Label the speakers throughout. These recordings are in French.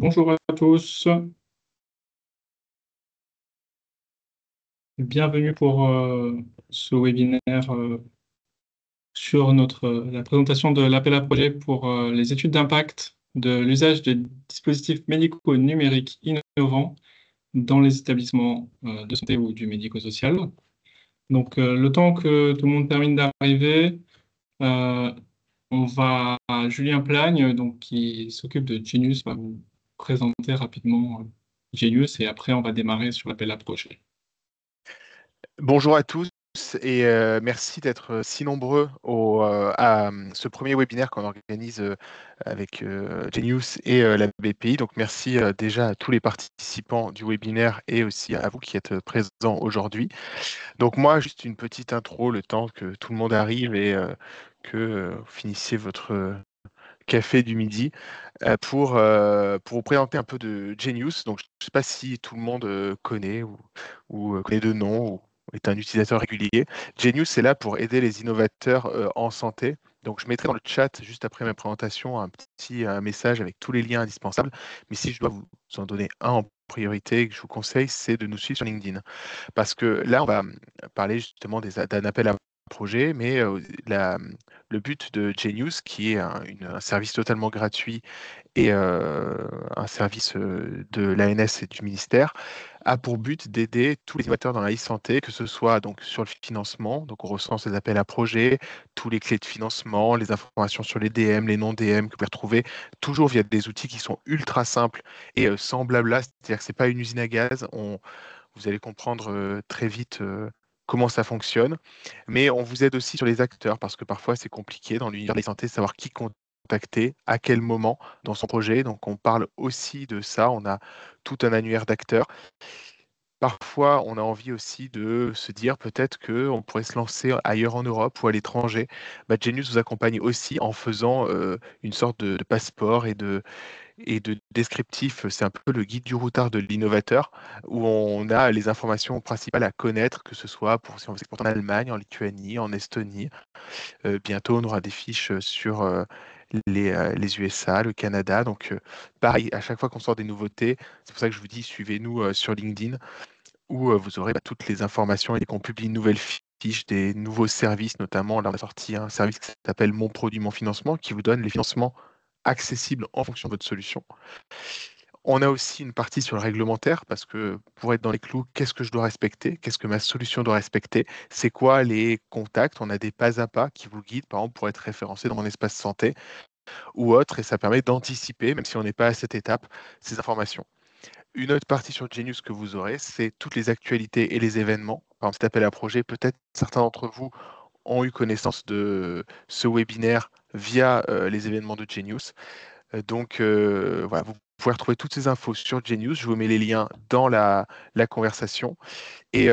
Speaker 1: Bonjour à tous, bienvenue pour ce webinaire sur la présentation de l'appel à projet pour les études d'impact de l'usage de dispositifs médicaux numériques innovants dans les établissements de santé ou du médico-social. Donc, le temps que tout le monde termine d'arriver, euh, on va à Julien Plagne, donc, qui s'occupe de Genius, va vous présenter rapidement Genius et après on va démarrer sur l'appel à projet.
Speaker 2: Bonjour à tous et merci d'être si nombreux à ce premier webinaire qu'on organise avec Genius et la BPI. Donc merci déjà à tous les participants du webinaire et aussi à vous qui êtes présents aujourd'hui. Donc moi, juste une petite intro, le temps que tout le monde arrive et que vous finissiez votre café du midi pour vous présenter un peu de Genius. Donc je ne sais pas si tout le monde connaît ou connaît de nom ou est un utilisateur régulier. Genius est là pour aider les innovateurs en santé. Donc, je mettrai dans le chat, juste après ma présentation, un petit message avec tous les liens indispensables. Mais si je dois vous en donner un en priorité que je vous conseille, c'est de nous suivre sur LinkedIn. Parce que là, on va parler justement d'un appel à projet, mais le but de Genius, qui est un service totalement gratuit et un service de l'ANS et du ministère, a pour but d'aider tous les innovateurs dans la e-santé, que ce soit donc sur le financement, donc on recense les appels à projets, tous les clés de financement, les informations sur les DM, les non-DM que vous pouvez retrouver, toujours via des outils qui sont ultra simples et sans blabla, c'est-à-dire que ce n'est pas une usine à gaz, vous allez comprendre très vite comment ça fonctionne, mais on vous aide aussi sur les acteurs, parce que parfois c'est compliqué dans l'univers de la santé de savoir qui contacter, à quel moment dans son projet. Donc on parle aussi de ça, on a tout un annuaire d'acteurs. Parfois, on a envie aussi de se dire peut-être qu'on pourrait se lancer ailleurs en Europe ou à l'étranger. Genius vous accompagne aussi en faisant une sorte de passeport et de descriptif. C'est un peu le guide du routard de l'innovateur, où on a les informations principales à connaître, que ce soit pour si on s'exporte en Allemagne, en Lituanie, en Estonie. Bientôt, on aura des fiches sur les USA, le Canada. Donc, pareil, à chaque fois qu'on sort des nouveautés, c'est pour ça que je vous dis, suivez-nous sur LinkedIn, où vous aurez toutes les informations et qu'on publie une nouvelle fiche, des nouveaux services, notamment. Là, on a sorti un service qui s'appelle Mon produit, mon financement, qui vous donne les financements accessibles en fonction de votre solution. On a aussi une partie sur le réglementaire, parce que pour être dans les clous, qu'est-ce que je dois respecter? Qu'est-ce que ma solution doit respecter? C'est quoi les contacts? On a des pas à pas qui vous guident, par exemple, pour être référencé dans mon espace santé ou autre, et ça permet d'anticiper, même si on n'est pas à cette étape, ces informations. Une autre partie sur Genius que vous aurez, c'est toutes les actualités et les événements. Par exemple, cet appel à projet, peut-être certains d'entre vous ont eu connaissance de ce webinaire via les événements de Genius. Voilà, vous pouvez retrouver toutes ces infos sur Genius. Je vous mets les liens dans la conversation. Et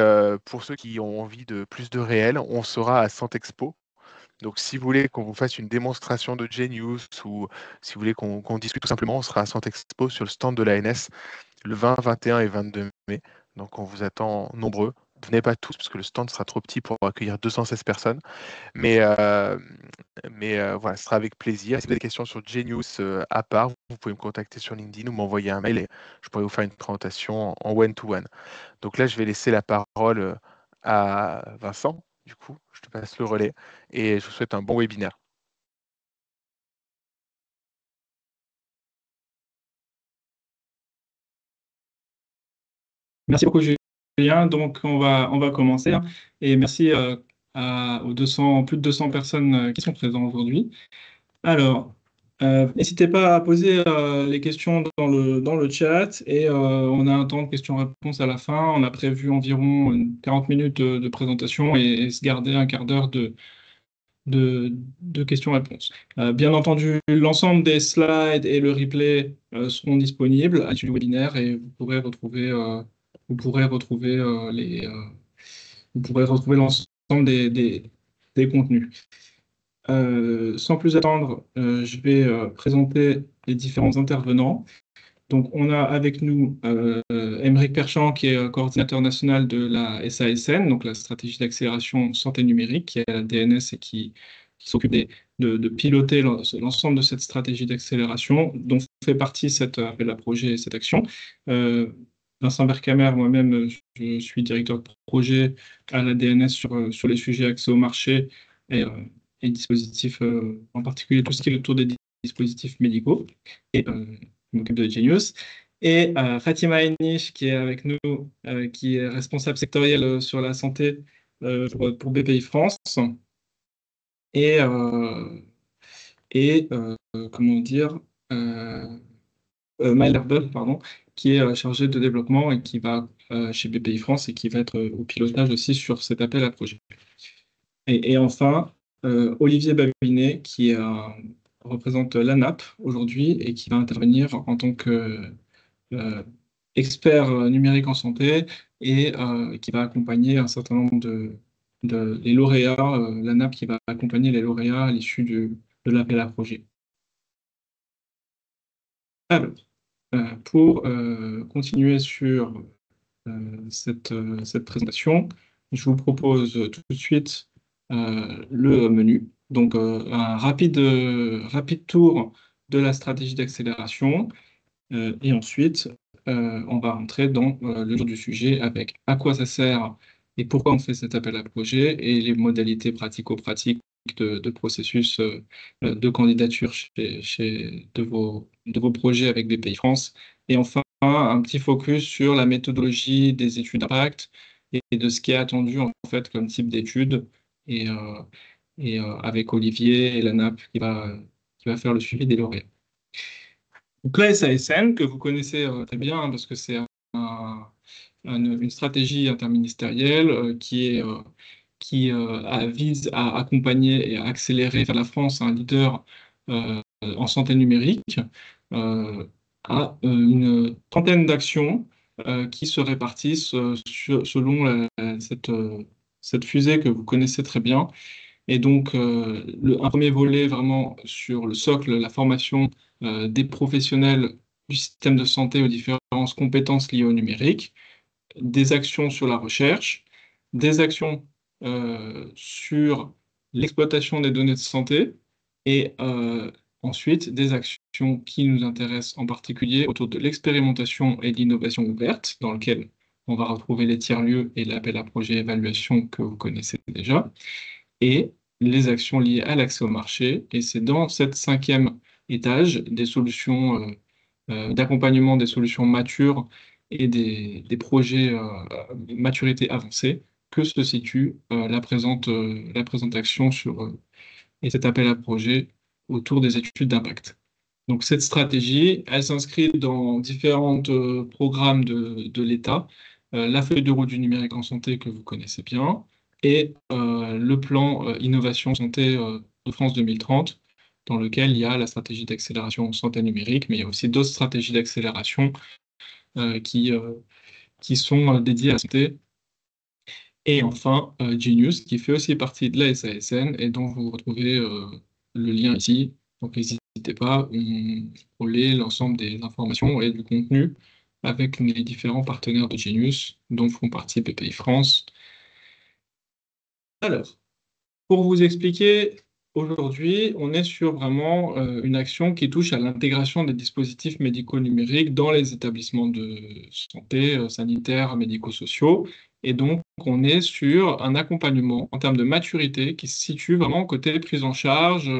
Speaker 2: pour ceux qui ont envie de plus de réel, on sera à Santexpo. Donc, si vous voulez qu'on vous fasse une démonstration de Genius ou si vous voulez qu'on discute tout simplement, on sera à Santexpo sur le stand de l'ANS le 20, 21 et 22 mai. Donc, on vous attend nombreux. Venez pas tous parce que le stand sera trop petit pour accueillir 216 personnes. Mais voilà, ce sera avec plaisir. Si vous avez des questions sur Genius à part, vous pouvez me contacter sur LinkedIn ou m'envoyer un mail et je pourrai vous faire une présentation en one-to-one. Donc là, je vais laisser la parole à Vincent. Du coup, je te passe le relais et je vous souhaite un bon webinaire.
Speaker 1: Merci beaucoup, Julien. Donc, on va commencer, hein. Et merci aux plus de 200 personnes qui sont présentes aujourd'hui. Alors, n'hésitez pas à poser les questions dans le chat et on a un temps de questions-réponses à la fin. On a prévu environ 40 minutes de présentation et se garder un quart d'heure de questions-réponses. Bien entendu, l'ensemble des slides et le replay seront disponibles à l'issue du webinaire et vous pourrez retrouver l'ensemble des contenus. Sans plus attendre, je vais présenter les différents intervenants. Donc, on a avec nous Aymeric Perchamp, qui est coordinateur national de la SASN, donc la stratégie d'accélération santé numérique, qui est à la DNS et qui s'occupe de piloter l'ensemble de cette stratégie d'accélération, dont fait partie de cet appel à projet et cette action. Vincent Bercamer, moi-même, je suis directeur de projet à la DNS sur les sujets accès au marché et, et dispositifs, en particulier tout ce qui est autour des dispositifs médicaux. Et je m'occupe de Genius. Et Fatima Henich, qui est avec nous, qui est responsable sectoriel sur la santé pour BPI France. Et, comment dire, Maël Herbel, pardon, qui est chargé de développement et qui va chez BPI France et qui va être au pilotage aussi sur cet appel à projet. Et enfin, Olivier Babinet, qui représente l'ANAP aujourd'hui et qui va intervenir en tant que expert numérique en santé et qui va accompagner un certain nombre les lauréats, l'ANAP qui va accompagner les lauréats à l'issue de l'appel à projet. Alors, pour continuer sur cette présentation, je vous propose tout de suite le menu. Donc, un rapide tour de la stratégie d'accélération. Et ensuite, on va rentrer dans le dur du sujet avec à quoi ça sert et pourquoi on fait cet appel à projet et les modalités pratico-pratiques de processus de candidature de vos projets avec BPI France. Et enfin, un petit focus sur la méthodologie des études d'impact et de ce qui est attendu en fait comme type d'études et, avec Olivier et la NAP qui va faire le suivi des lauréats. Donc la SASN, que vous connaissez très bien, hein, parce que c'est une stratégie interministérielle qui vise à accompagner et à accélérer vers la France un leader en santé numérique, à une trentaine d'actions qui se répartissent selon cette fusée que vous connaissez très bien. Et donc, un premier volet vraiment sur le socle, la formation des professionnels du système de santé aux différentes compétences liées au numérique, des actions sur la recherche, des actions sur l'exploitation des données de santé et ensuite des actions qui nous intéressent en particulier autour de l'expérimentation et de l'innovation ouverte, dans lequel on va retrouver les tiers-lieux et l'appel à projet évaluation que vous connaissez déjà, et les actions liées à l'accès au marché. Et c'est dans cette cinquième étage des solutions d'accompagnement des solutions matures et des projets maturité avancée que se situe la présente action et cet appel à projet autour des études d'impact. Donc cette stratégie, elle s'inscrit dans différents programmes de l'État, la feuille de route du numérique en santé que vous connaissez bien, et le plan Innovation Santé de France 2030, dans lequel il y a la stratégie d'accélération en santé numérique, mais il y a aussi d'autres stratégies d'accélération qui sont dédiées à la santé. Et enfin, Genius, qui fait aussi partie de la SASN et dont vous retrouvez le lien ici. Donc n'hésitez pas, on relaie l'ensemble des informations et du contenu avec les différents partenaires de Genius, dont font partie BPI France. Alors, pour vous expliquer, aujourd'hui, on est sur vraiment une action qui touche à l'intégration des dispositifs médicaux numériques dans les établissements de santé, sanitaires, médico-sociaux. Et donc, on est sur un accompagnement en termes de maturité qui se situe vraiment côté prise en charge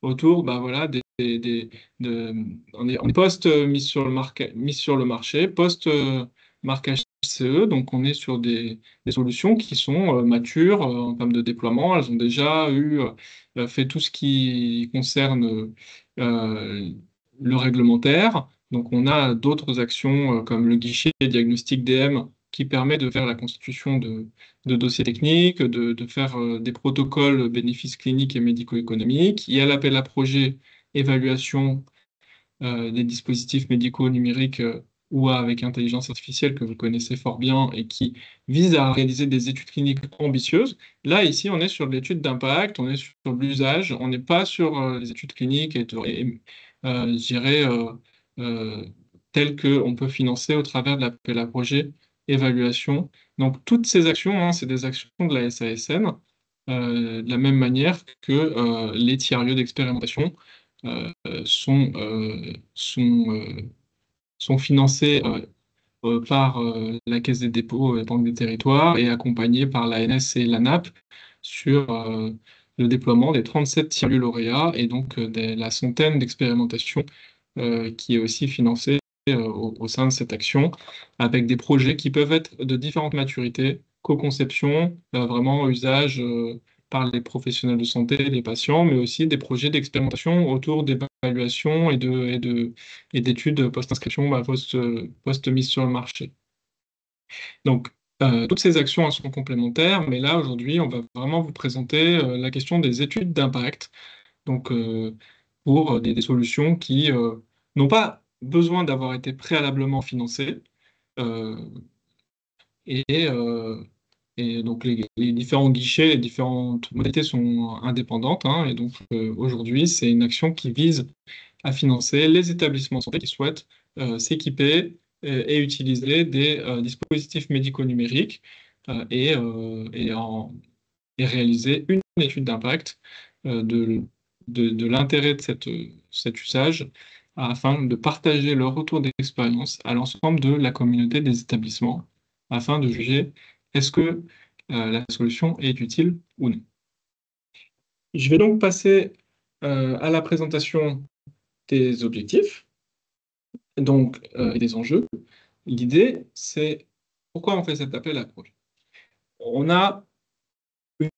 Speaker 1: autour voilà, on est post-mise sur le marché, post-marquage CE. Donc, on est sur des solutions qui sont matures en termes de déploiement. Elles ont déjà fait tout ce qui concerne le réglementaire. Donc, on a d'autres actions comme le guichet diagnostic DM qui permet de faire la constitution de dossiers techniques, de faire des protocoles bénéfices cliniques et médico-économiques. Il y a l'appel à projet évaluation des dispositifs médicaux numériques ou avec intelligence artificielle que vous connaissez fort bien et qui vise à réaliser des études cliniques ambitieuses. Là, ici, on est sur l'étude d'impact, on est sur l'usage, on n'est pas sur les études cliniques je dirais, telles qu'on peut financer au travers de l'appel à projet évaluation. Donc, toutes ces actions, hein, c'est des actions de la SASN, de la même manière que les tiers-lieux d'expérimentation sont, sont, sont financés par la Caisse des dépôts et Banque des territoires et accompagnés par l'ANS et l'ANAP sur le déploiement des 37 tiers-lieux lauréats et donc la centaine d'expérimentations qui est aussi financée au sein de cette action, avec des projets qui peuvent être de différentes maturités, co-conception, vraiment usage par les professionnels de santé, les patients, mais aussi des projets d'expérimentation autour d'évaluation et d'études post-inscription, post-mise sur le marché. Donc, toutes ces actions elles sont complémentaires, mais là, aujourd'hui, on va vraiment vous présenter la question des études d'impact, donc pour des solutions qui n'ont pas besoin d'avoir été préalablement financées, euh, et, euh, et donc les différents guichets, les différentes modalités sont indépendantes, hein, et donc aujourd'hui, c'est une action qui vise à financer les établissements de santé qui souhaitent s'équiper et utiliser des dispositifs médicaux numériques et réaliser une étude d'impact de l'intérêt de cet usage afin de partager leur retour d'expérience à l'ensemble de la communauté des établissements afin de juger est-ce que la solution est utile ou non. Je vais donc passer à la présentation des objectifs donc, et des enjeux. L'idée, c'est pourquoi on fait cet appel à projet. On a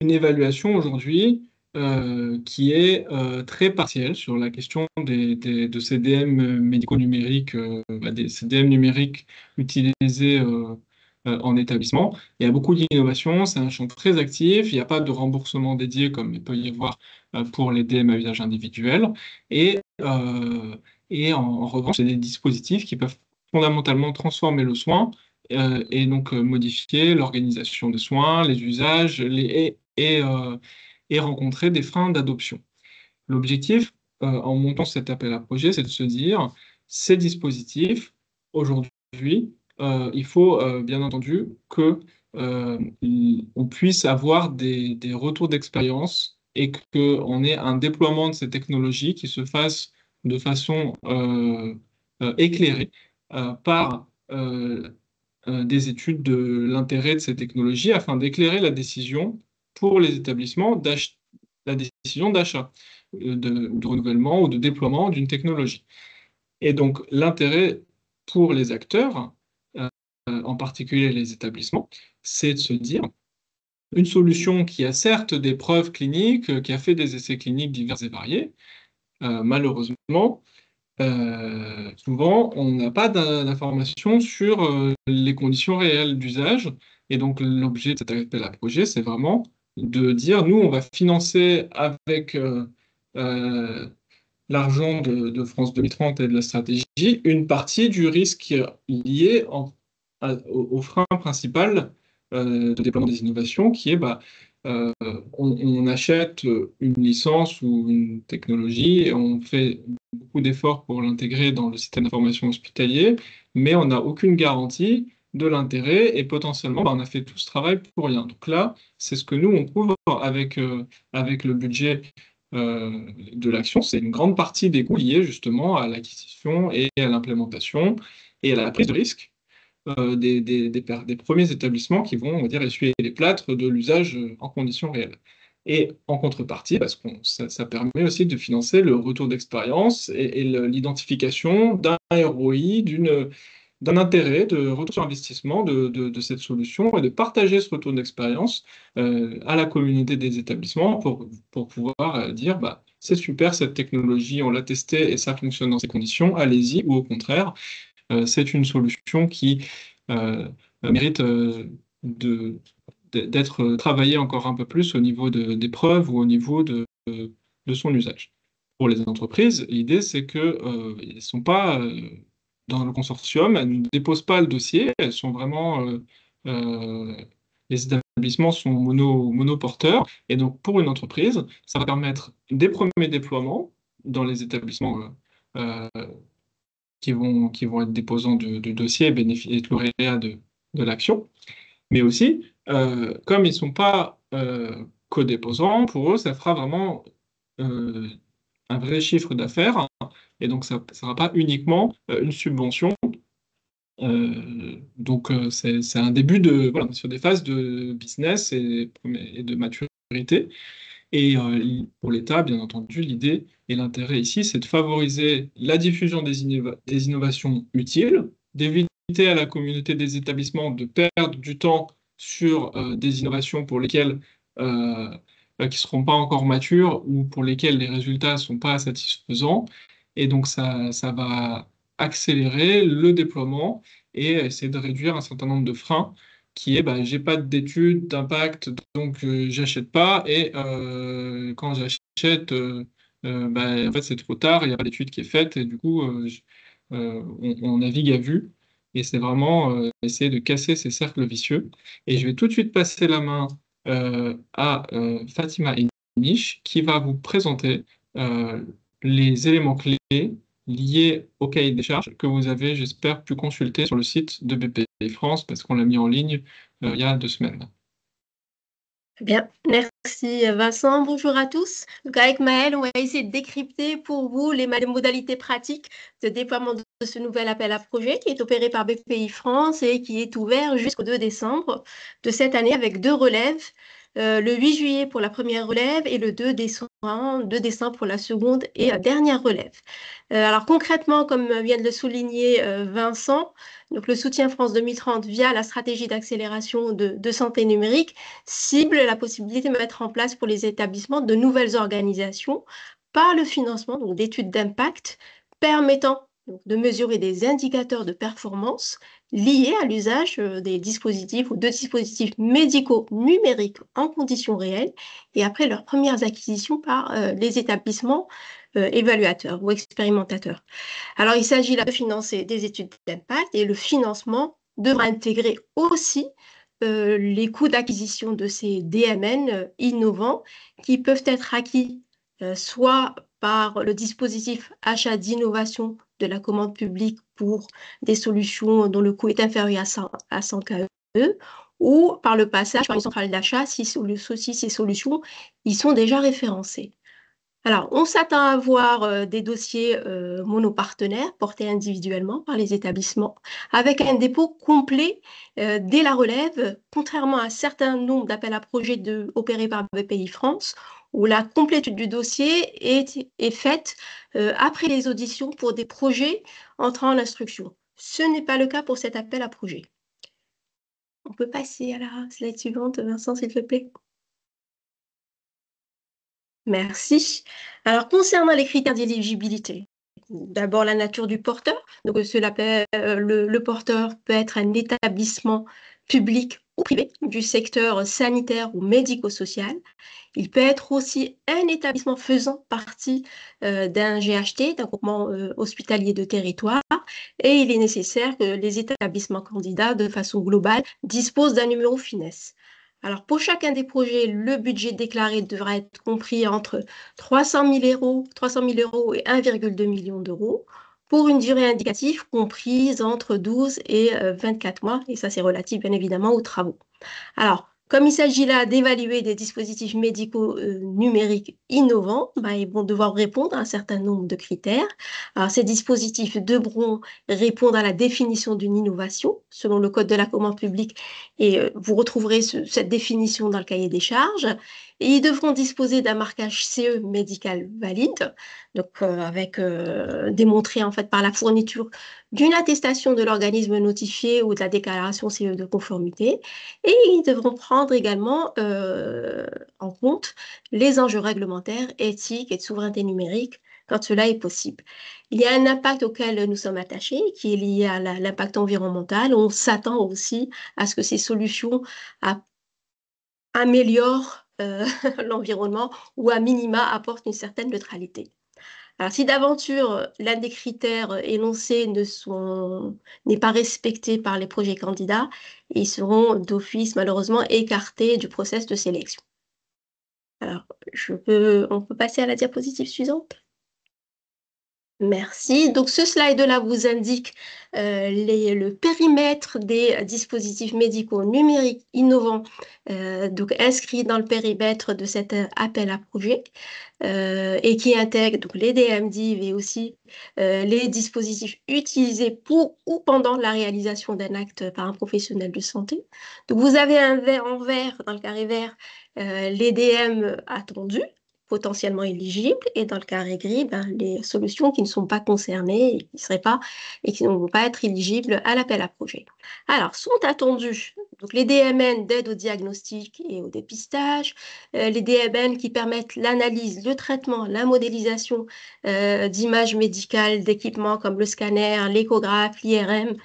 Speaker 1: une évaluation aujourd'hui qui est très partielle sur la question de ces DM médicaux numériques, des CDM numériques utilisés en établissement. Il y a beaucoup d'innovations, c'est un champ très actif, il n'y a pas de remboursement dédié comme il peut y avoir pour les DM à usage individuel. Et, euh, et en revanche, c'est des dispositifs qui peuvent fondamentalement transformer le soin et donc modifier l'organisation des soins, les usages et rencontrer des freins d'adoption. L'objectif, en montant cet appel à projet, c'est de se dire, ces dispositifs, aujourd'hui, il faut bien entendu que on puisse avoir des retours d'expérience et qu'on ait un déploiement de ces technologies qui se fasse de façon éclairée par des études de l'intérêt de ces technologies afin d'éclairer la décision pour les établissements la décision d'achat, de renouvellement ou de déploiement d'une technologie. Et donc l'intérêt pour les acteurs, euh, en particulier les établissements, c'est de se dire une solution qui a certes des preuves cliniques, qui a fait des essais cliniques divers et variés, malheureusement, souvent, on n'a pas d'informations sur les conditions réelles d'usage. Et donc, l'objet de cet appel à projet, c'est vraiment de dire, nous, on va financer avec euh, l'argent de France 2030 et de la stratégie une partie du risque lié au frein principal de déploiement des innovations, qui est euh, on achète une licence ou une technologie et on fait beaucoup d'efforts pour l'intégrer dans le système d'information hospitalier, mais on n'a aucune garantie de l'intérêt et potentiellement, on a fait tout ce travail pour rien. Donc là, c'est ce que nous, on couvre avec le budget de l'action. C'est une grande partie des coûts liés justement à l'acquisition et à l'implémentation et à la prise de risque des premiers établissements qui vont, on va dire, essuyer les plâtres de l'usage en conditions réelles. Et en contrepartie, parce que ça permet aussi de financer le retour d'expérience et l'identification d'un ROI, d'un intérêt de retour sur investissement de cette solution et de partager ce retour d'expérience à la communauté des établissements pour pouvoir dire c'est super cette technologie, on l'a testée et ça fonctionne dans ces conditions, allez-y, ou au contraire, c'est une solution qui mérite d'être travaillée encore un peu plus au niveau des preuves ou au niveau de son usage. Pour les entreprises, l'idée c'est que elles ne sont pas dans le consortium, elles ne déposent pas le dossier, elles sont vraiment les établissements sont monoporteurs et donc pour une entreprise, ça va permettre des premiers déploiements dans les établissements qui vont être déposants de dossiers et bénéficier de lauréats de l'action. Mais aussi, comme ils ne sont pas co-déposants, pour eux, ça fera vraiment un vrai chiffre d'affaires, et donc ça ne sera pas uniquement une subvention. C'est un début de, voilà, sur des phases de business et de maturité. Et pour l'État, bien entendu, l'idée et l'intérêt ici, c'est de favoriser la diffusion des innovations utiles, d'éviter à la communauté des établissements de perdre du temps sur des innovations pour lesquelles qui ne seront pas encore matures ou pour lesquelles les résultats ne sont pas satisfaisants. Et donc ça va accélérer le déploiement et essayer de réduire un certain nombre de freins qui est bah, j'ai pas d'études d'impact, donc j'achète pas, et quand j'achète, bah, en fait c'est trop tard, il n'y a pas d'étude qui est faite, et du coup on navigue à vue, et c'est vraiment essayer de casser ces cercles vicieux. Et je vais tout de suite passer la main à Fatima Enish, qui va vous présenter euh, les éléments clés liés au cahier des charges que vous avez, j'espère, pu consulter sur le site de BPI France parce qu'on l'a mis en ligne il y a 2 semaines.
Speaker 3: Bien, merci Vincent. Bonjour à tous. Donc avec Maëlle, on va essayer de décrypter pour vous les modalités pratiques de déploiement de ce nouvel appel à projet qui est opéré par BPI France et qui est ouvert jusqu'au 2 décembre de cette année avec 2 relèves. Le 8 juillet pour la première relève et le 2 décembre pour la seconde et dernière relève. Alors concrètement, comme vient de le souligner Vincent, donc le soutien France 2030 via la stratégie d'accélération de santé numérique cible la possibilité de mettre en place pour les établissements de nouvelles organisations par le financement d'études d'impact permettant de mesurer des indicateurs de performance liés à l'usage des dispositifs ou de dispositifs médicaux numériques en conditions réelles et après leurs premières acquisitions par les établissements évaluateurs ou expérimentateurs. Alors, il s'agit là de financer des études d'impact et le financement devra intégrer aussi les coûts d'acquisition de ces DMN innovants qui peuvent être acquis soit par le dispositif achat d'innovation de la commande publique pour des solutions dont le coût est inférieur à 100 KE ou par le passage par une centrale d'achat si ces solutions y sont déjà référencées. Alors, on s'attend à avoir des dossiers monopartenaires portés individuellement par les établissements avec un dépôt complet dès la relève, contrairement à un certain nombre d'appels à projets opérés par BPI France, où la complétude du dossier est faite après les auditions pour des projets entrant en instruction. Ce n'est pas le cas pour cet appel à projet. On peut passer à la slide suivante, Vincent, s'il te plaît. Merci. Alors, concernant les critères d'éligibilité, d'abord la nature du porteur. Donc, le porteur peut être un établissement public ou privé du secteur sanitaire ou médico-social. Il peut être aussi un établissement faisant partie d'un GHT, d'un groupement hospitalier de territoire. Et il est nécessaire que les établissements candidats, de façon globale, disposent d'un numéro FINES. Alors, pour chacun des projets, le budget déclaré devra être compris entre 300 000 euros et 1,2 million d'euros pour une durée indicative comprise entre 12 et 24 mois. Et ça, c'est relatif, bien évidemment, aux travaux. Alors, comme il s'agit là d'évaluer des dispositifs médicaux numériques innovants, ils vont devoir répondre à un certain nombre de critères. Alors, ces dispositifs devront répondre à la définition d'une innovation selon le Code de la commande publique et vous retrouverez cette définition dans le cahier des charges. Et ils devront disposer d'un marquage CE médical valide, donc démontré en fait par la fourniture d'une attestation de l'organisme notifié ou de la déclaration CE de conformité. Et ils devront prendre également en compte les enjeux réglementaires, éthiques et de souveraineté numérique quand cela est possible. Il y a un impact auquel nous sommes attachés, qui est lié à l'impact environnemental. On s'attend aussi à ce que ces solutions améliorent l'environnement ou à minima apportent une certaine neutralité. Alors, si d'aventure l'un des critères énoncés n'est pas respecté par les projets candidats, ils seront d'office malheureusement écartés du process de sélection. Alors, on peut passer à la diapositive suivante. Merci. Donc, ce slide-là vous indique le périmètre des dispositifs médicaux numériques innovants donc inscrits dans le périmètre de cet appel à projet et qui intègre donc, les DMDIV et aussi les dispositifs utilisés pour ou pendant la réalisation d'un acte par un professionnel de santé. Donc, vous avez en vert, dans le carré vert, les DM attendus, potentiellement éligibles, et dans le carré gris, les solutions qui ne sont pas concernées et qui ne vont pas être éligibles à l'appel à projet. Alors, sont attendus donc les DMN d'aide au diagnostic et au dépistage, les DMN qui permettent l'analyse, le traitement, la modélisation d'images médicales, d'équipements comme le scanner, l'échographe, l'IRM,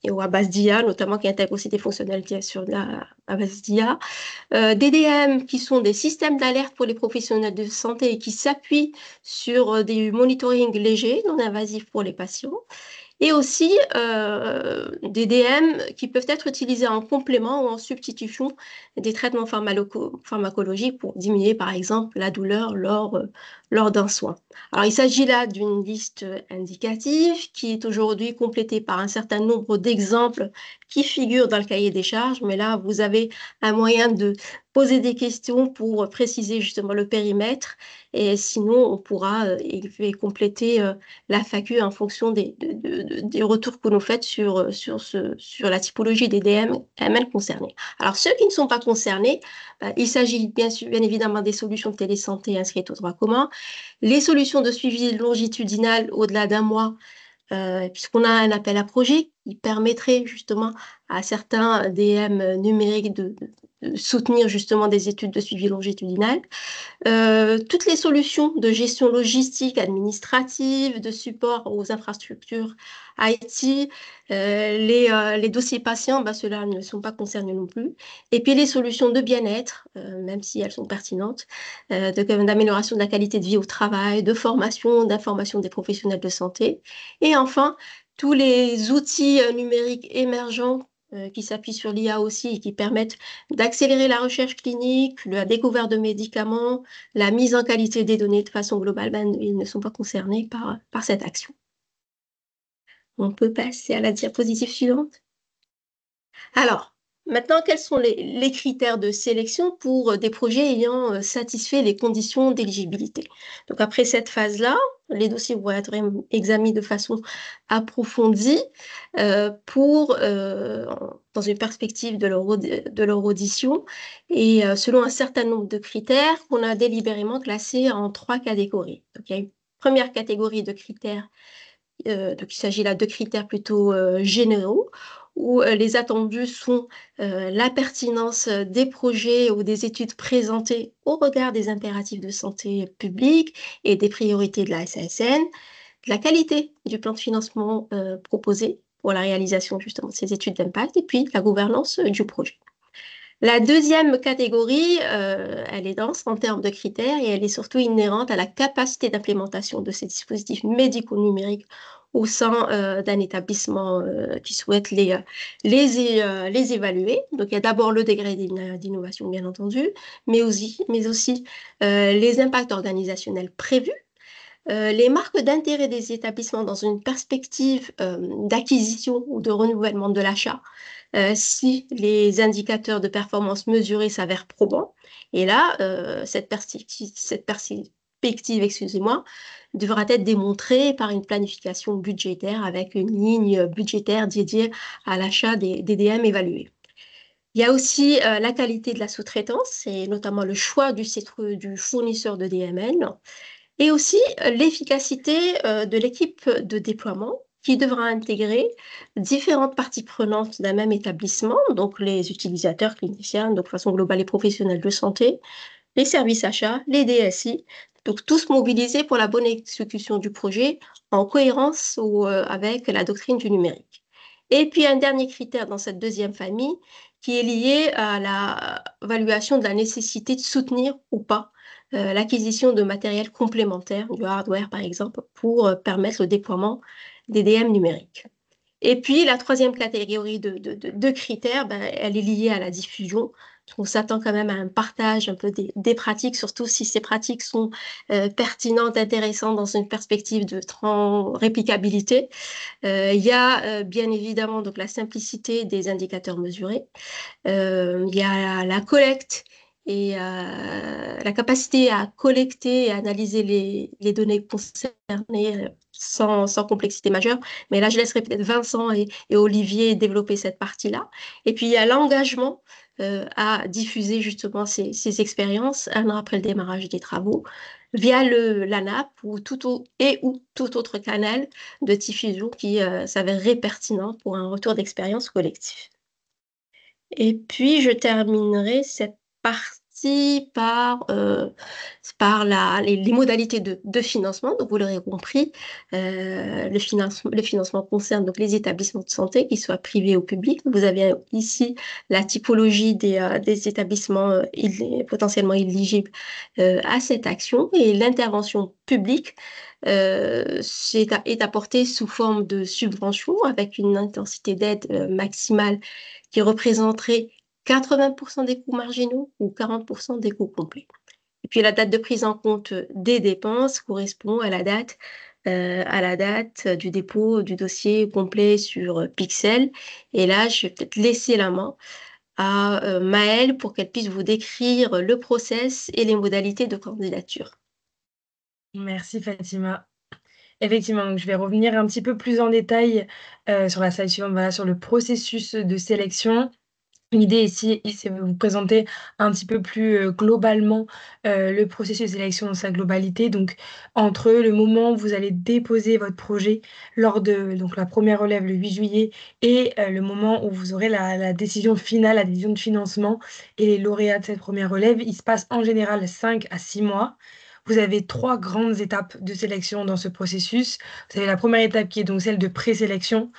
Speaker 3: et à base d'IA, notamment qui intègre aussi des fonctionnalités à base d'IA. DDM, qui sont des systèmes d'alerte pour les professionnels de santé et qui s'appuient sur des monitoring légers, non invasifs pour les patients. Et aussi des DM qui peuvent être utilisés en complément ou en substitution des traitements pharmacologiques pour diminuer, par exemple, la douleur lors d'un soin. Alors, il s'agit là d'une liste indicative qui est aujourd'hui complétée par un certain nombre d'exemples qui figurent dans le cahier des charges, mais là, vous avez un moyen de poser des questions pour préciser justement le périmètre et sinon, on pourra compléter la FAQ en fonction des retours que nous faites sur la typologie des DML concernés. Alors, ceux qui ne sont pas concernés, il s'agit bien évidemment des solutions de télésanté inscrites au droit commun, les solutions de suivi longitudinal au-delà d'un mois, puisqu'on a un appel à projet qui permettrait justement à certains DM numériques de soutenir justement des études de suivi longitudinal. Toutes les solutions de gestion logistique, administrative, de support aux infrastructures IT, les dossiers patients, ceux-là ne sont pas concernés non plus. Et puis les solutions de bien-être, même si elles sont pertinentes, d'amélioration de la qualité de vie au travail, de formation, d'information des professionnels de santé. Et enfin, tous les outils numériques émergents qui s'appuient sur l'IA aussi et qui permettent d'accélérer la recherche clinique, la découverte de médicaments, la mise en qualité des données de façon globale, ils ne sont pas concernés par cette action. On peut passer à la diapositive suivante. Alors, maintenant, quels sont les critères de sélection pour des projets ayant satisfait les conditions d'éligibilité? Donc, après cette phase-là, les dossiers vont être examinés de façon approfondie dans une perspective de leur audition et selon un certain nombre de critères qu'on a délibérément classés en 3 catégories. Donc, il y a une première catégorie de critères, donc il s'agit là de critères plutôt généraux, où les attendus sont la pertinence des projets ou des études présentées au regard des impératifs de santé publique et des priorités de la SASN, la qualité du plan de financement proposé pour la réalisation justement de ces études d'impact et puis la gouvernance du projet. La deuxième catégorie, elle est dense en termes de critères et elle est surtout inhérente à la capacité d'implémentation de ces dispositifs médico-numériques au sein d'un établissement qui souhaite les évaluer. Donc, il y a d'abord le degré d'innovation, bien entendu, mais aussi les impacts organisationnels prévus, les marques d'intérêt des établissements dans une perspective d'acquisition ou de renouvellement de l'achat, si les indicateurs de performance mesurés s'avèrent probants. Et là, cette perspective, excusez-moi, devra être démontrée par une planification budgétaire avec une ligne budgétaire dédiée à l'achat des DDM évalués. Il y a aussi la qualité de la sous-traitance et notamment le choix du fournisseur de DMN et aussi l'efficacité de l'équipe de déploiement qui devra intégrer différentes parties prenantes d'un même établissement, donc les utilisateurs cliniciens, donc de façon globale les professionnels de santé, les services achats, les DSI, donc tous mobilisés pour la bonne exécution du projet en cohérence avec la doctrine du numérique. Et puis un dernier critère dans cette deuxième famille qui est lié à l'évaluation de la nécessité de soutenir ou pas l'acquisition de matériel complémentaire, du hardware par exemple, pour permettre le déploiement des DM numériques. Et puis la troisième catégorie de critères, elle est liée à la diffusion On s'attend quand même à un partage un peu des pratiques, surtout si ces pratiques sont pertinentes, intéressantes dans une perspective de réplicabilité. Il y a bien évidemment donc la simplicité des indicateurs mesurés. Il y a la collecte et la capacité à collecter et analyser les données concernées sans complexité majeure. Mais là, je laisserai peut-être Vincent et Olivier développer cette partie-là. Et puis, il y a l'engagement à diffuser justement ces expériences un an après le démarrage des travaux via l'ANAP ou tout autre canal de diffusion qui s'avérerait pertinent pour un retour d'expérience collectif. Et puis, je terminerai cette partie par les modalités de financement. Donc, vous l'aurez compris, le financement concerne donc les établissements de santé, qu'ils soient privés ou publics. Vous avez ici la typologie des établissements potentiellement éligibles à cette action. Et l'intervention publique est apportée sous forme de subvention avec une intensité d'aide maximale qui représenterait 80% des coûts marginaux ou 40% des coûts complets. Et puis la date de prise en compte des dépenses correspond à la date du dépôt du dossier complet sur Pixel. Et là, je vais peut-être laisser la main à Maëlle pour qu'elle puisse vous décrire le process et les modalités de candidature.
Speaker 4: Merci Fatima. Effectivement, donc je vais revenir un petit peu plus en détail sur la slide suivante, voilà, sur le processus de sélection. L'idée ici, c'est de vous présenter un petit peu plus globalement le processus de sélection dans sa globalité. Donc, entre le moment où vous allez déposer votre projet lors de donc, la première relève le 8 juillet et le moment où vous aurez la décision finale, la décision de financement et les lauréats de cette première relève, il se passe en général 5 à 6 mois. Vous avez 3 grandes étapes de sélection dans ce processus. Vous avez la première étape qui est donc celle de présélection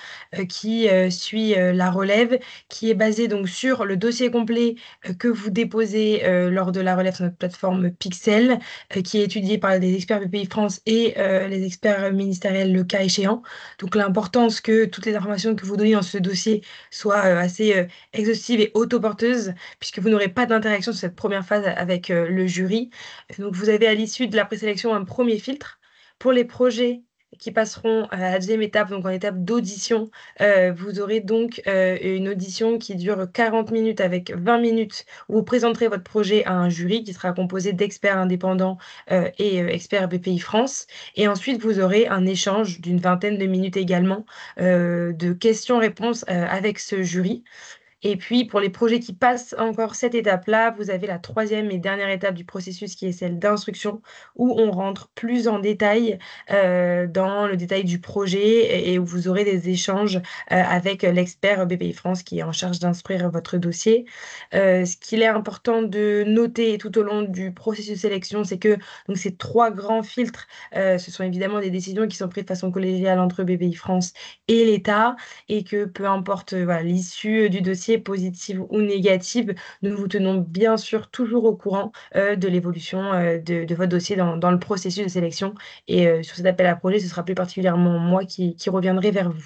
Speaker 4: qui suit la relève, qui est basée donc sur le dossier complet que vous déposez lors de la relève sur notre plateforme Pixel, qui est étudié par des experts BPI France et les experts ministériels le cas échéant. Donc l'importance que toutes les informations que vous donnez dans ce dossier soient assez exhaustives et autoporteuses, puisque vous n'aurez pas d'interaction sur cette première phase avec le jury. Donc vous avez à l'issue de la présélection un premier filtre. Pour les projets qui passeront à la deuxième étape, donc en étape d'audition, vous aurez donc une audition qui dure 40 minutes avec 20 minutes où vous présenterez votre projet à un jury qui sera composé d'experts indépendants et experts BPI France. Et ensuite, vous aurez un échange d'une vingtaine de minutes également de questions-réponses avec ce jury. Et puis, pour les projets qui passent encore cette étape-là, vous avez la troisième et dernière étape du processus qui est celle d'instruction, où on rentre plus en détail dans le détail du projet et où vous aurez des échanges avec l'expert BPI France qui est en charge d'instruire votre dossier. Ce qu'il est important de noter tout au long du processus de sélection, c'est que donc, ces 3 grands filtres, ce sont évidemment des décisions qui sont prises de façon collégiale entre BPI France et l'État, et que peu importe voilà, l'issue du dossier, positive ou négative, nous vous tenons bien sûr toujours au courant de l'évolution de votre dossier dans le processus de sélection. Et sur cet appel à projet, ce sera plus particulièrement moi qui reviendrai vers vous.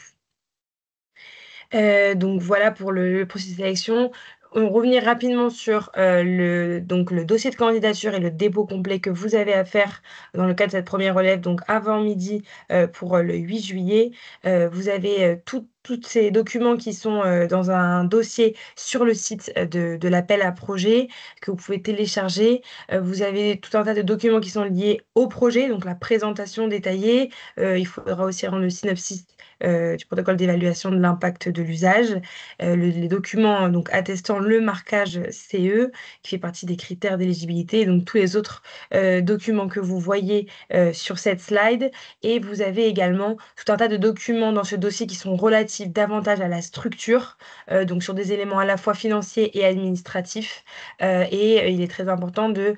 Speaker 4: Donc voilà pour le processus de sélection. On revenir rapidement sur le dossier de candidature et le dépôt complet que vous avez à faire dans le cadre de cette première relève, donc avant midi pour le 8 juillet. Vous avez tous ces documents qui sont dans un dossier sur le site de l'appel à projet que vous pouvez télécharger. Vous avez tout un tas de documents qui sont liés au projet, donc la présentation détaillée. Il faudra aussi rendre le synopsis du protocole d'évaluation de l'impact de l'usage, les documents donc attestant le marquage CE qui fait partie des critères d'éligibilité, donc tous les autres documents que vous voyez sur cette slide. Et vous avez également tout un tas de documents dans ce dossier qui sont relatifs davantage à la structure, donc sur des éléments à la fois financiers et administratifs. Et il est très important de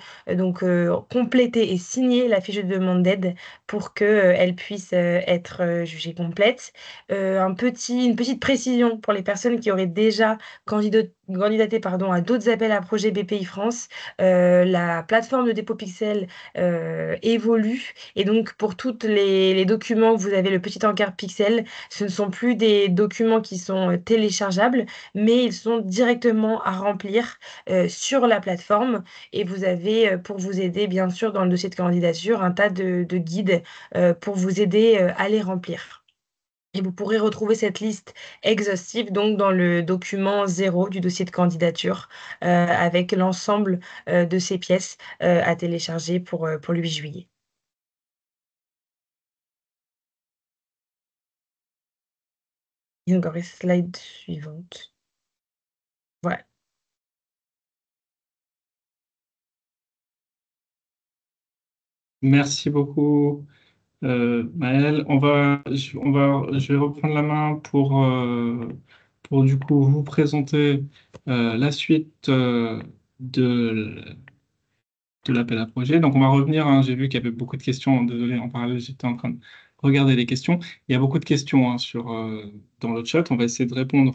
Speaker 4: compléter et signer la fiche de demande d'aide pour qu'elle puisse être jugée complète. Une petite précision pour les personnes qui auraient déjà candidater pardon, à d'autres appels à projets BPI France. La plateforme de dépôt Pixel évolue et donc pour tous les documents, vous avez le petit encart Pixel. Ce ne sont plus des documents qui sont téléchargeables, mais ils sont directement à remplir sur la plateforme et vous avez, pour vous aider bien sûr dans le dossier de candidature, un tas de guides pour vous aider à les remplir. Et vous pourrez retrouver cette liste exhaustive donc dans le document 0 du dossier de candidature, avec l'ensemble, de ces pièces, à télécharger pour le 8 juillet. Et encore les slides suivantes. Voilà.
Speaker 1: Merci beaucoup, Maëlle. Je vais reprendre la main pour du coup vous présenter la suite de l'appel à projet. Donc, on va revenir, hein, j'ai vu qu'il y avait beaucoup de questions. Désolé, en parallèle, j'étais en train de regarder les questions. Il y a beaucoup de questions, hein, dans le chat. On va essayer de répondre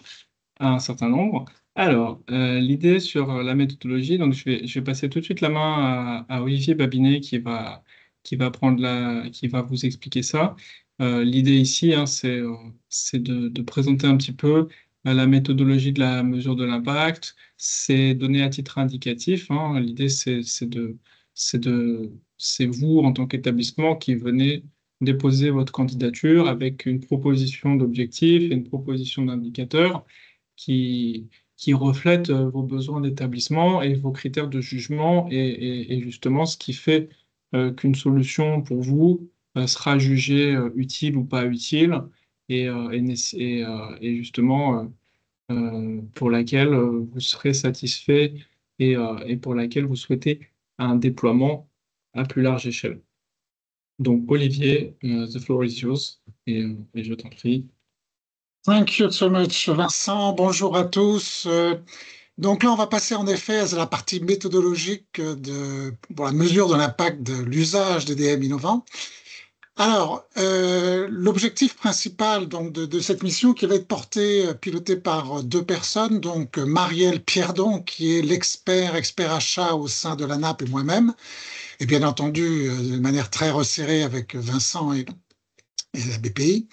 Speaker 1: à un certain nombre. Alors, l'idée sur la méthodologie, donc je vais passer tout de suite la main à Olivier Babinet qui va vous expliquer ça. L'idée ici, hein, c'est de présenter un petit peu la méthodologie de la mesure de l'impact. C'est donné à titre indicatif, hein. L'idée, c'est vous, en tant qu'établissement, qui venez déposer votre candidature avec une proposition d'objectif et une proposition d'indicateur qui reflètent vos besoins d'établissement et vos critères de jugement et justement ce qui fait qu'une solution pour vous sera jugée utile ou pas utile et justement pour laquelle vous serez satisfait et pour laquelle vous souhaitez un déploiement à plus large échelle. Donc, Olivier, the floor is yours et je t'en prie.
Speaker 5: Thank you so much, Vincent. Bonjour à tous. Donc là, on va passer en effet à la partie méthodologique pour la mesure de l'impact de l'usage des DM innovants. Alors, l'objectif principal donc de cette mission qui va être pilotée par deux personnes, donc Marielle Pierdon, qui est expert achat au sein de l'ANAP et moi-même, et bien entendu de manière très resserrée avec Vincent et la BPI.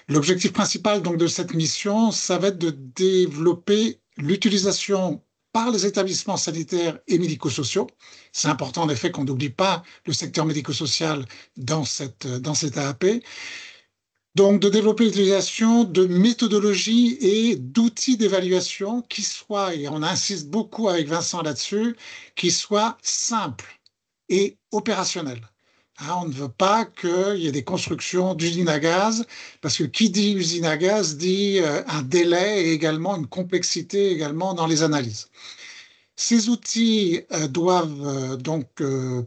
Speaker 5: L'objectif principal donc de cette mission, ça va être de développer l'utilisation par les établissements sanitaires et médico-sociaux. C'est important en effet qu'on n'oublie pas le secteur médico-social dans cette AAP. Donc de développer l'utilisation de méthodologies et d'outils d'évaluation qui soient, et on insiste beaucoup avec Vincent là-dessus, qui soient simples et opérationnels. On ne veut pas qu'il y ait des constructions d'usines à gaz, parce que qui dit usine à gaz dit un délai et également une complexité également dans les analyses. Ces outils doivent donc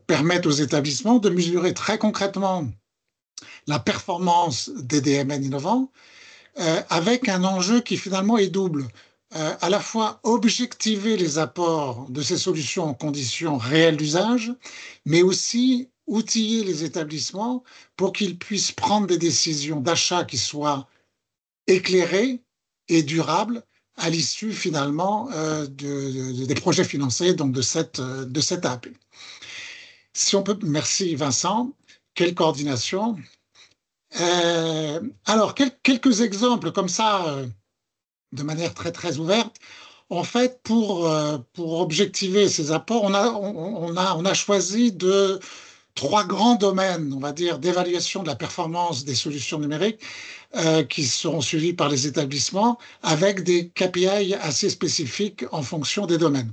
Speaker 5: permettre aux établissements de mesurer très concrètement la performance des DMN innovants, avec un enjeu qui finalement est double. À la fois objectiver les apports de ces solutions en conditions réelles d'usage, mais aussi outiller les établissements pour qu'ils puissent prendre des décisions d'achat qui soient éclairées et durables à l'issue finalement des projets financés donc de cette AP. Si on peut, merci Vincent, quelle coordination. Alors quelques exemples comme ça, de manière très très ouverte. En fait, pour objectiver ces apports, on a choisi trois grands domaines, on va dire, d'évaluation de la performance des solutions numériques qui seront suivis par les établissements avec des KPI assez spécifiques en fonction des domaines.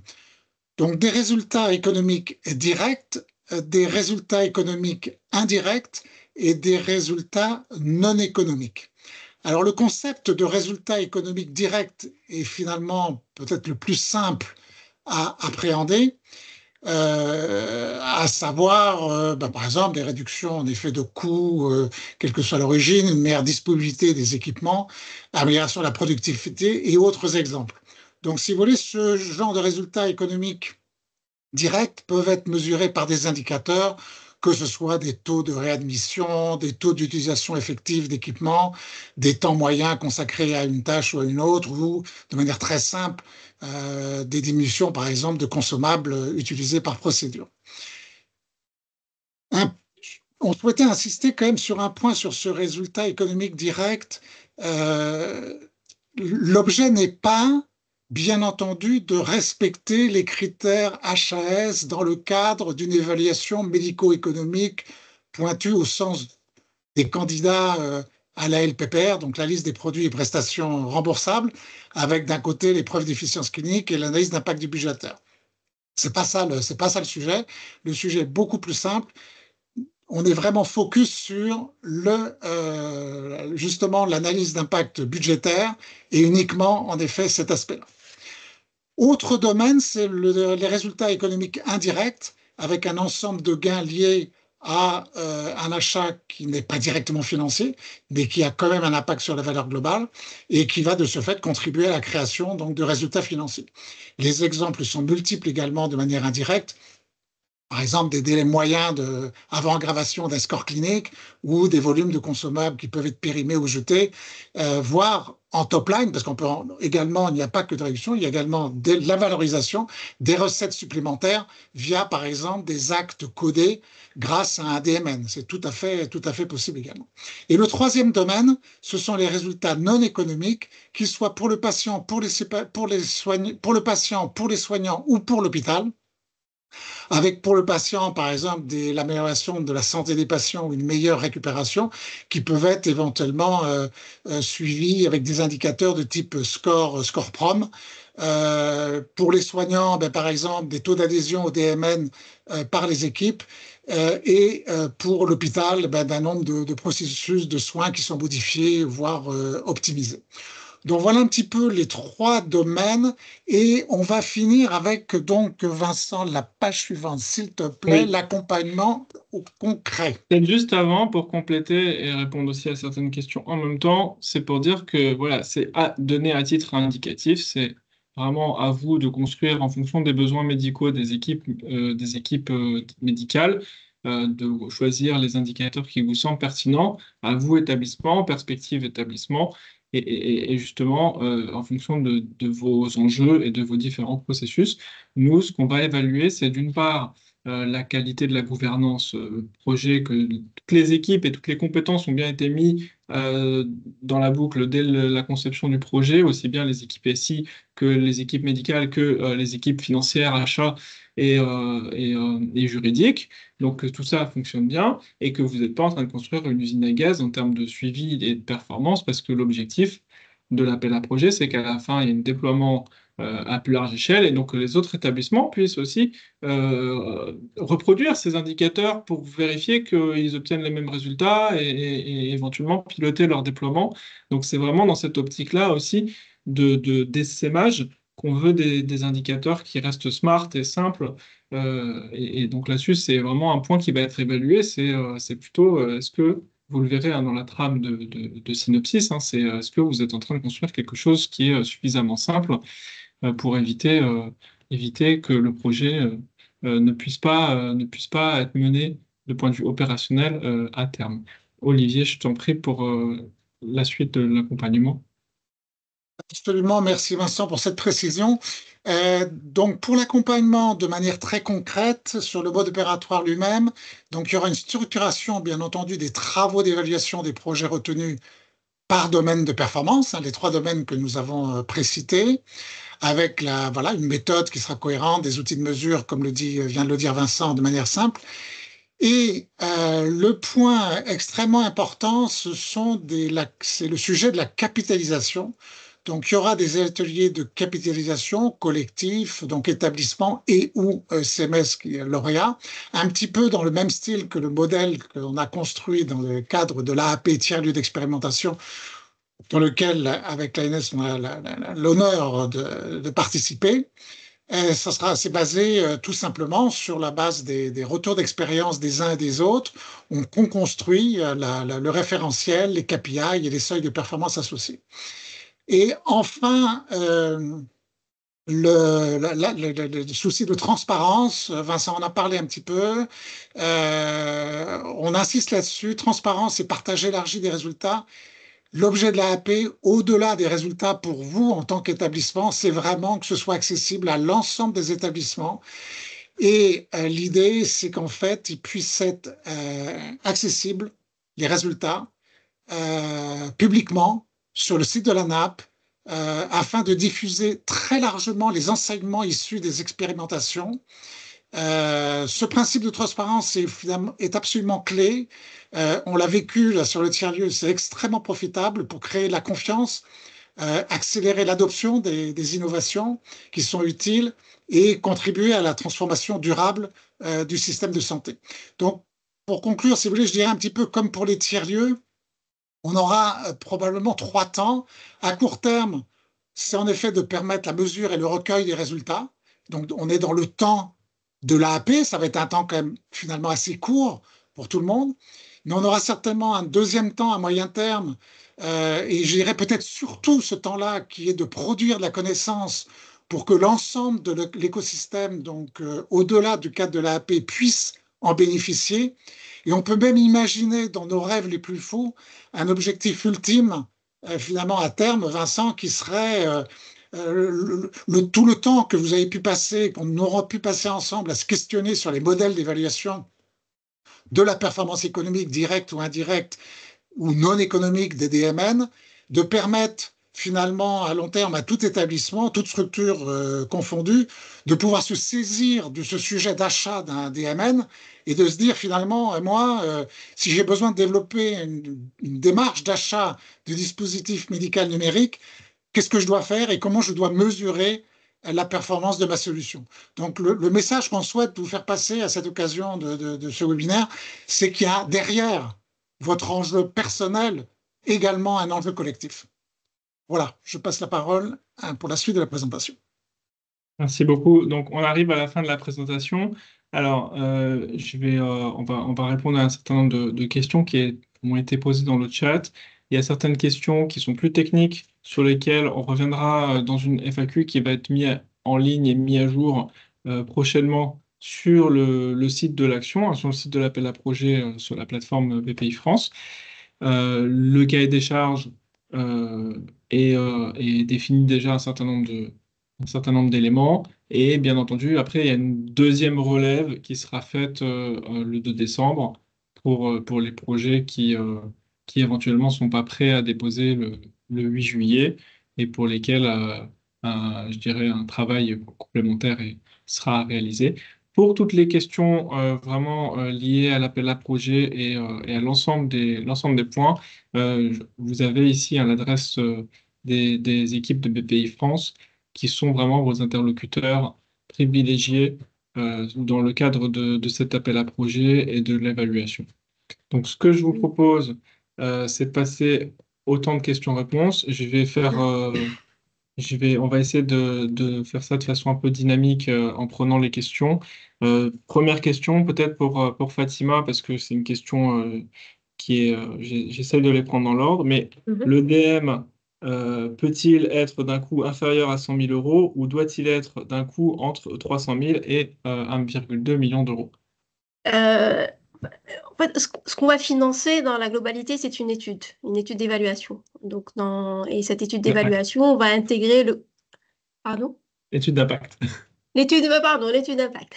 Speaker 5: Donc, des résultats économiques directs, des résultats économiques indirects et des résultats non économiques. Alors, le concept de résultat économique direct est finalement peut-être le plus simple à appréhender. À savoir, par exemple, des réductions en effet de coûts, quelle que soit l'origine, une meilleure disponibilité des équipements, amélioration de la productivité et autres exemples. Donc, si vous voulez, ce genre de résultats économiques directs peuvent être mesurés par des indicateurs que ce soit des taux de réadmission, des taux d'utilisation effective d'équipements, des temps moyens consacrés à une tâche ou à une autre, ou de manière très simple, des diminutions, par exemple, de consommables utilisés par procédure. On souhaitait insister quand même sur un point, sur ce résultat économique direct. L'objet n'est pas, bien entendu, de respecter les critères HAS dans le cadre d'une évaluation médico-économique pointue au sens des candidats à la LPPR, donc la liste des produits et prestations remboursables, avec d'un côté les preuves d'efficience clinique et l'analyse d'impact du budgétaire. C'est pas ça le sujet. Le sujet est beaucoup plus simple. On est vraiment focus sur justement l'analyse d'impact budgétaire et uniquement, en effet, cet aspect-là. Autre domaine, c'est les résultats économiques indirects, avec un ensemble de gains liés à un achat qui n'est pas directement financier, mais qui a quand même un impact sur la valeur globale et qui va de ce fait contribuer à la création donc, de résultats financiers. Les exemples sont multiples également de manière indirecte. Par exemple, des délais moyens avant aggravation d'un score clinique ou des volumes de consommables qui peuvent être périmés ou jetés, voire en top line, parce qu'on peut également, il n'y a pas que de réduction, il y a également de la valorisation des recettes supplémentaires via, par exemple, des actes codés grâce à un DMN. C'est tout à fait possible également. Et le troisième domaine, ce sont les résultats non économiques, qu'ils soient pour le patient, pour les soignants ou pour l'hôpital. Avec pour le patient, par exemple, l'amélioration de la santé des patients ou une meilleure récupération qui peuvent être éventuellement suivis avec des indicateurs de type score-prom. Pour les soignants, par exemple, des taux d'adhésion au DMN par les équipes. Et pour l'hôpital, d'un nombre de processus de soins qui sont modifiés, voire optimisés. Donc voilà un petit peu les trois domaines et on va finir avec donc Vincent la page suivante s'il te plaît,
Speaker 1: Oui.
Speaker 5: L'accompagnement au concret.
Speaker 1: Peut-être juste avant pour compléter et répondre aussi à certaines questions en même temps, c'est pour dire que voilà, c'est donné à titre indicatif, c'est vraiment à vous de construire en fonction des besoins médicaux des équipes médicales, de choisir les indicateurs qui vous semblent pertinents, à vous établissement, perspective établissement, et justement en fonction de vos enjeux et de vos différents processus. Nous, ce qu'on va évaluer, c'est d'une part la qualité de la gouvernance projet, que toutes les équipes et toutes les compétences ont bien été mises dans la boucle dès la conception du projet, aussi bien les équipes SI que les équipes médicales, que les équipes financières, achats et juridiques. Donc que tout ça fonctionne bien et que vous n'êtes pas en train de construire une usine à gaz en termes de suivi et de performance, parce que l'objectif de l'appel à projet, c'est qu'à la fin, il y ait un déploiement à plus large échelle et donc que les autres établissements puissent aussi reproduire ces indicateurs pour vérifier qu'ils obtiennent les mêmes résultats et éventuellement piloter leur déploiement. Donc c'est vraiment dans cette optique-là aussi d'essaimage qu'on veut des indicateurs qui restent smart et simples. Et donc là-dessus, c'est vraiment un point qui va être évalué. C'est plutôt, est-ce que, vous le verrez dans la trame de synopsis, c'est est-ce que vous êtes en train de construire quelque chose qui est suffisamment simple pour éviter que le projet ne puisse pas être mené de point de vue opérationnel à terme. Olivier, je t'en prie pour la suite de l'accompagnement.
Speaker 5: Absolument, merci Vincent pour cette précision. Donc pour l'accompagnement de manière très concrète sur le mode opératoire lui-même, donc il y aura une structuration bien entendu des travaux d'évaluation des projets retenus par domaine de performance, les trois domaines que nous avons précités, avec une méthode qui sera cohérente, des outils de mesure, comme vient de le dire Vincent, de manière simple. Et le point extrêmement important, c'est le sujet de la capitalisation. Donc, il y aura des ateliers de capitalisation collectifs, donc établissements et ou CMS lauréats, un petit peu dans le même style que le modèle qu'on a construit dans le cadre de l'AAP tiers-lieu d'expérimentation, dans lequel, avec l'ANS, on a l'honneur de participer. C'est basé tout simplement sur la base des retours d'expérience des uns et des autres. On construit le référentiel, les KPI et les seuils de performance associés. Et enfin, le souci de transparence, Vincent en a parlé un petit peu, on insiste là-dessus, transparence et partage élargi des résultats. L'objet de la l'AAP, au-delà des résultats pour vous en tant qu'établissement, c'est vraiment que ce soit accessible à l'ensemble des établissements. Et l'idée, c'est qu'en fait, ils puissent être accessibles, les résultats, publiquement sur le site de la NAP, afin de diffuser très largement les enseignements issus des expérimentations. Ce principe de transparence est absolument clé. On l'a vécu là, sur le tiers-lieu, c'est extrêmement profitable pour créer de la confiance, accélérer l'adoption des innovations qui sont utiles et contribuer à la transformation durable du système de santé. Donc, pour conclure, si vous voulez, je dirais un petit peu comme pour les tiers-lieux, on aura probablement 3 temps. À court terme, c'est en effet de permettre la mesure et le recueil des résultats. Donc, on est dans le temps de l'AAP, ça va être un temps quand même finalement assez court pour tout le monde, mais on aura certainement un deuxième temps à moyen terme, et je dirais peut-être surtout ce temps-là qui est de produire de la connaissance pour que l'ensemble de l'écosystème, donc au-delà du cadre de l'AAP, puisse en bénéficier. Et on peut même imaginer dans nos rêves les plus fous un objectif ultime, finalement à terme, Vincent, qui serait tout le temps que vous avez pu passer, qu'on aura pu passer ensemble à se questionner sur les modèles d'évaluation de la performance économique directe ou indirecte ou non économique des DMN, de permettre finalement à long terme à tout établissement, toute structure confondue, de pouvoir se saisir de ce sujet d'achat d'un DMN et de se dire finalement, moi, si j'ai besoin de développer une démarche d'achat de dispositifs médicaux numériques, qu'est-ce que je dois faire et comment je dois mesurer la performance de ma solution. Donc le message qu'on souhaite vous faire passer à cette occasion de ce webinaire, c'est qu'il y a derrière votre enjeu personnel également un enjeu collectif. Voilà, je passe la parole pour la suite de la présentation.
Speaker 1: Merci beaucoup. Donc, on arrive à la fin de la présentation. Alors, on va répondre à un certain nombre de questions qui ont été posées dans le chat. Il y a certaines questions qui sont plus techniques sur lesquelles on reviendra dans une FAQ qui va être mise en ligne et mise à jour prochainement sur le site de l'action, sur le site de l'appel à projet sur la plateforme BPI France. Le cahier des charges est défini déjà un certain nombre d'éléments. Et bien entendu, après, il y a une deuxième relève qui sera faite le 2 décembre pour les projets qui éventuellement ne sont pas prêts à déposer le 8 juillet et pour lesquels je dirais un travail complémentaire sera réalisé. Pour toutes les questions vraiment liées à l'appel à projet et à l'ensemble des points, vous avez ici l'adresse des équipes de BPI France qui sont vraiment vos interlocuteurs privilégiés dans le cadre de cet appel à projet et de l'évaluation. Donc, ce que je vous propose, c'est de passer au temps de questions-réponses. On va essayer de faire ça de façon un peu dynamique en prenant les questions. Première question, peut-être pour Fatima, parce que c'est une question j'essaie de les prendre dans l'ordre, mais le DM peut-il être d'un coût inférieur à 100 000 euros ou doit-il être d'un coût entre 300 000 et 1,2 million d'euros?
Speaker 3: En fait, ce qu'on va financer dans la globalité, c'est une étude d'évaluation. Donc, et cette étude d'évaluation, on va intégrer le... Pardon?
Speaker 1: Étude d'impact.
Speaker 3: L'étude d'impact.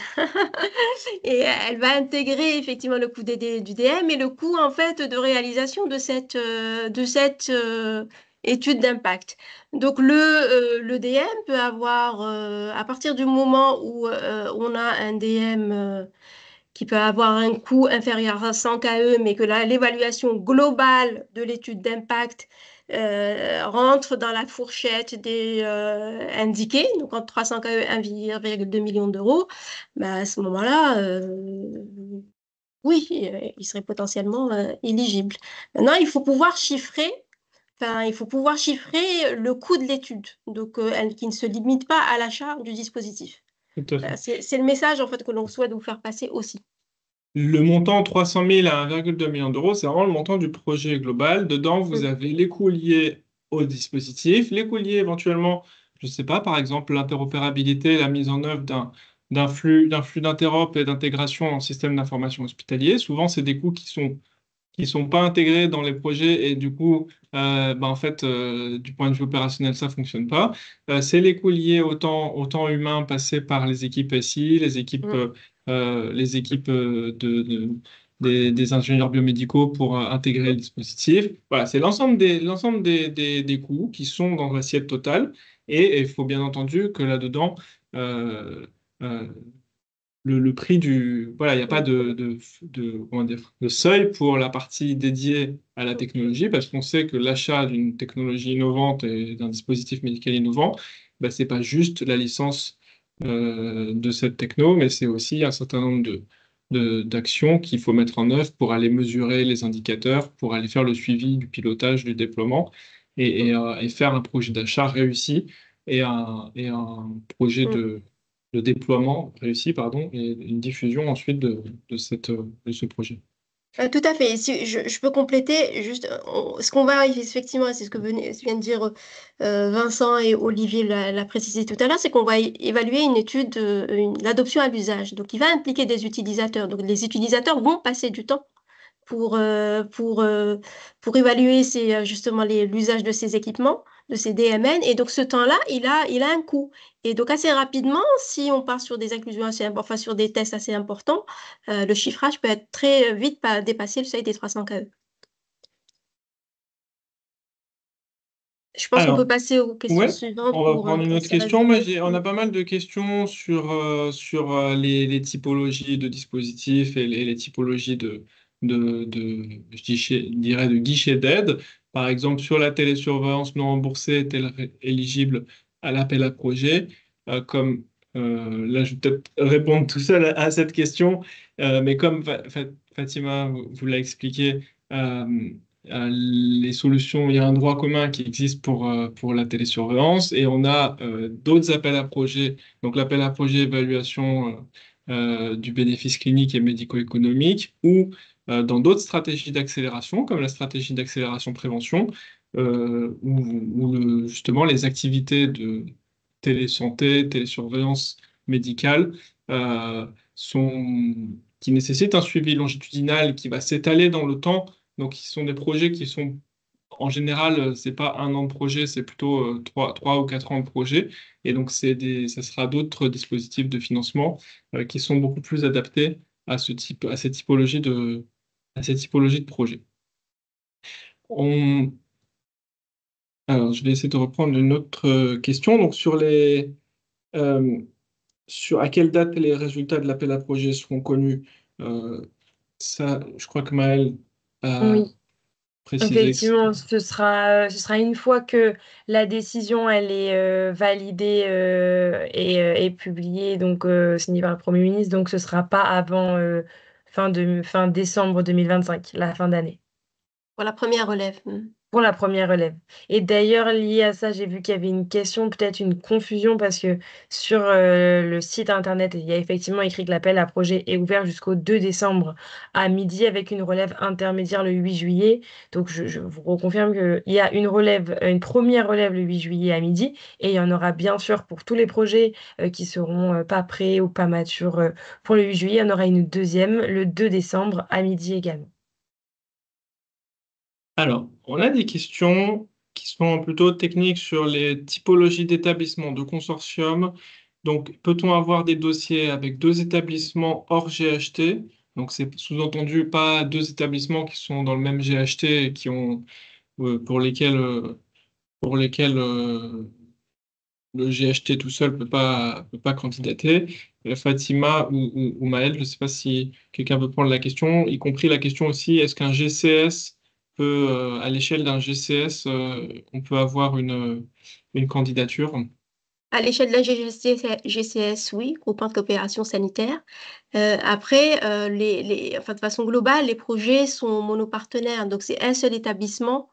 Speaker 3: Et elle va intégrer effectivement le coût du DM et le coût en fait de réalisation de cette étude d'impact. Donc le DM peut avoir, à partir du moment où on a un DM qui peut avoir un coût inférieur à 100 KE, mais que l'évaluation globale de l'étude d'impact rentre dans la fourchette des indiqués, donc entre 300 KE et 1,2 million d'euros, bah, à ce moment-là, oui, il serait potentiellement éligible. Maintenant, il faut pouvoir chiffrer. Enfin, il faut pouvoir chiffrer le coût de l'étude, donc qui ne se limite pas à l'achat du dispositif.
Speaker 1: Tout à fait.
Speaker 3: C'est le message en fait que l'on souhaite vous faire passer aussi.
Speaker 1: Le montant 300 000 à 1,2 million d'euros, c'est vraiment le montant du projet global. Dedans, vous avez les coûts liés au dispositif, les coûts liés éventuellement je sais pas, par exemple, l'interopérabilité, la mise en œuvre d'un flux d'interop et d'intégration en système d'information hospitalier. Souvent, c'est des coûts qui sont pas intégrés dans les projets et du coup, en fait, du point de vue opérationnel, ça fonctionne pas. C'est les coûts liés au temps humain passé par les équipes SI, les équipes des ingénieurs biomédicaux pour intégrer le dispositif. Voilà, c'est l'ensemble des coûts qui sont dans l'assiette totale et il faut bien entendu que là-dedans, euh, euh, le prix voilà, il n'y a pas comment dire, de seuil pour la partie dédiée à la technologie, parce qu'on sait que l'achat d'une technologie innovante et d'un dispositif médical innovant, c'est pas juste la licence de cette techno, mais c'est aussi un certain nombre d'actions qu'il faut mettre en œuvre pour aller mesurer les indicateurs, pour aller faire le suivi du pilotage, du déploiement, et faire un projet d'achat réussi et un projet de déploiement réussi, pardon, et une diffusion ensuite de ce projet.
Speaker 3: Tout à fait. Si je peux compléter juste ce qu'on va effectivement, c'est ce que vient de dire Vincent et Olivier l'a précisé tout à l'heure, c'est qu'on va évaluer une étude, l'adoption à l'usage. Donc, il va impliquer des utilisateurs. Donc, les utilisateurs vont passer du temps pour, euh, pour, euh, pour évaluer justement l'usage de ces équipements, de ces DMN. Et donc, ce temps-là, il a un coût. Et donc, assez rapidement, si on part sur des inclusions enfin, sur des tests assez importants, le chiffrage peut être très vite dépasser le seuil des 300 KE. Je pense qu'on peut
Speaker 1: Alors,
Speaker 3: passer aux questions
Speaker 1: ouais,
Speaker 3: suivantes
Speaker 1: on va prendre une
Speaker 3: pour
Speaker 1: autre
Speaker 3: ces
Speaker 1: question.
Speaker 3: résumés.
Speaker 1: On a pas mal de questions sur les typologies de dispositifs et les typologies je dirais de guichets d'aide. Par exemple, sur la télésurveillance non remboursée, est-elle éligible à l'appel à projet? Comme là, je vais peut-être répondre tout seul à cette question, mais comme Fatima vous l'a expliqué, les solutions, il y a un droit commun qui existe pour la télésurveillance et on a d'autres appels à projets. Donc l'appel à projet évaluation du bénéfice clinique et médico-économique ou dans d'autres stratégies d'accélération comme la stratégie d'accélération prévention où justement les activités de télésanté, télésurveillance médicale euh, sont, qui nécessitent un suivi longitudinal qui va s'étaler dans le temps, donc, ce sont des projets qui sont, en général, c'est pas un an de projet, c'est plutôt 3 ou 4 ans de projet. Et donc, ça sera d'autres dispositifs de financement qui sont beaucoup plus adaptés à ces typologies de projets. Alors, je vais essayer de reprendre une autre question. Donc, euh, sur à quelle date les résultats de l'appel à projet seront connus, ça, je crois que Maëlle a
Speaker 4: Oui.
Speaker 1: précisé.
Speaker 4: Effectivement, ce sera une fois que la décision elle est validée et publiée, donc signée par le Premier ministre, donc ce sera pas avant fin décembre 2025, la fin d'année.
Speaker 3: Pour la première relève.
Speaker 4: Pour la première relève. Et d'ailleurs, lié à ça, j'ai vu qu'il y avait une question, peut-être une confusion, parce que sur le site internet, il y a effectivement écrit que l'appel à projet est ouvert jusqu'au 2 décembre à midi avec une relève intermédiaire le 8 juillet. Donc, je vous reconfirme qu'il y a une première relève le 8 juillet à midi, et il y en aura bien sûr pour tous les projets qui seront pas prêts ou pas matures pour le 8 juillet. Il y en aura une deuxième le 2 décembre à midi également.
Speaker 1: Alors, on a des questions qui sont plutôt techniques sur les typologies d'établissements, de consortiums. Donc, peut-on avoir des dossiers avec 2 établissements hors GHT? Donc, c'est sous-entendu pas 2 établissements qui sont dans le même GHT et pour lesquels le GHT tout seul peut pas candidater. Fatima ou Maëlle, je ne sais pas si quelqu'un veut prendre la question, y compris la question aussi, est-ce qu'un GCS à l'échelle d'un GCS, on peut avoir une candidature?
Speaker 3: À l'échelle de la GCS, oui, groupement de coopération sanitaire. Après, enfin, de façon globale, les projets sont monopartenaires. Donc, c'est un seul établissement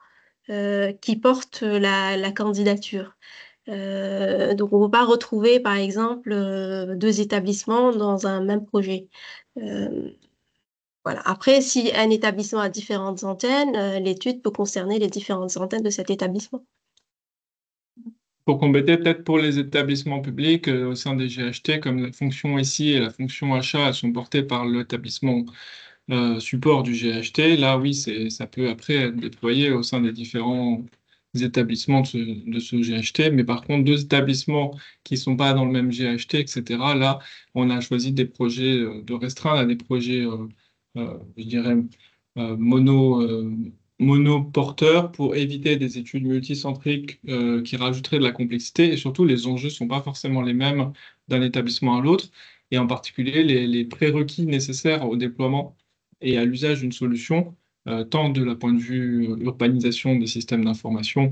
Speaker 3: qui porte la candidature. Donc, on ne peut pas retrouver, par exemple, 2 établissements dans un même projet. Voilà. Après, si un établissement a différentes antennes, l'étude peut concerner les différentes antennes de cet établissement.
Speaker 1: pour compléter, peut-être pour les établissements publics au sein des GHT, comme la fonction ici et la fonction achat, elles sont portées par l'établissement support du GHT. Là, oui, ça peut après être déployé au sein des différents établissements de ce GHT. Mais par contre, deux établissements qui ne sont pas dans le même GHT, etc., là, on a choisi des projets de restreindre à des projets, je dirais, monoporteurs pour éviter des études multicentriques qui rajouteraient de la complexité. Et surtout, les enjeux ne sont pas forcément les mêmes d'un établissement à l'autre. Et en particulier, les prérequis nécessaires au déploiement et à l'usage d'une solution, tant de la point de vue urbanisation des systèmes d'information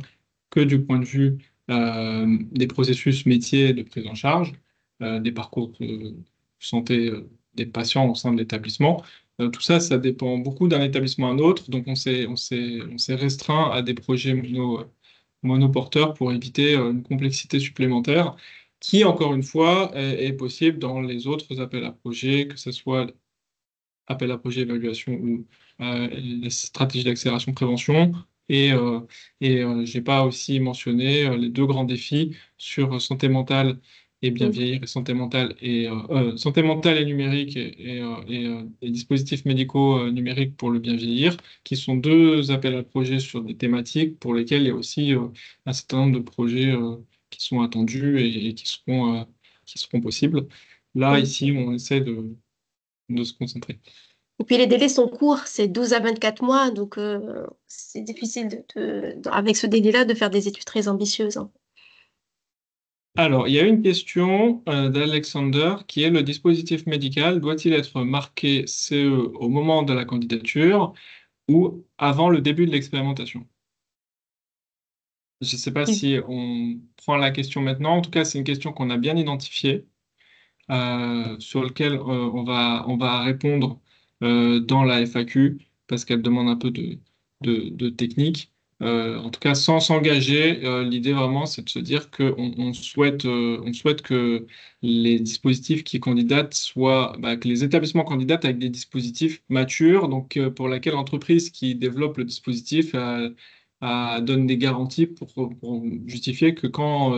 Speaker 1: que du point de vue des processus métiers de prise en charge, des parcours de santé des patients au sein de l'établissement. Tout ça, ça dépend beaucoup d'un établissement à un autre, donc on s'est restreint à des projets monoporteurs pour éviter une complexité supplémentaire qui, encore une fois, est possible dans les autres appels à projets, que ce soit appel à projet évaluation ou les stratégies d'accélération prévention. J'ai pas aussi mentionné les deux grands défis sur santé mentale et bien vieillir et santé mentale et numérique et dispositifs médicaux numériques pour le bien vieillir, qui sont deux appels à projets sur des thématiques pour lesquelles il y a aussi un certain nombre de projets qui sont attendus et qui seront possibles. Là, ici, on essaie de se concentrer.
Speaker 3: Et puis les délais sont courts, c'est 12 à 24 mois, donc c'est difficile avec ce délai-là de faire des études très ambitieuses, hein.
Speaker 1: Alors, il y a une question d'Alexander qui est: le dispositif médical doit-il être marqué CE au moment de la candidature ou avant le début de l'expérimentation? Je ne sais pas si on prend la question maintenant. En tout cas, c'est une question qu'on a bien identifiée, sur laquelle on va répondre dans la FAQ parce qu'elle demande un peu de technique. En tout cas, sans s'engager, l'idée vraiment, c'est de se dire on souhaite que les dispositifs qui candidatent que les établissements candidatent avec des dispositifs matures, donc pour laquelle l'entreprise qui développe le dispositif donne des garanties pour justifier que quand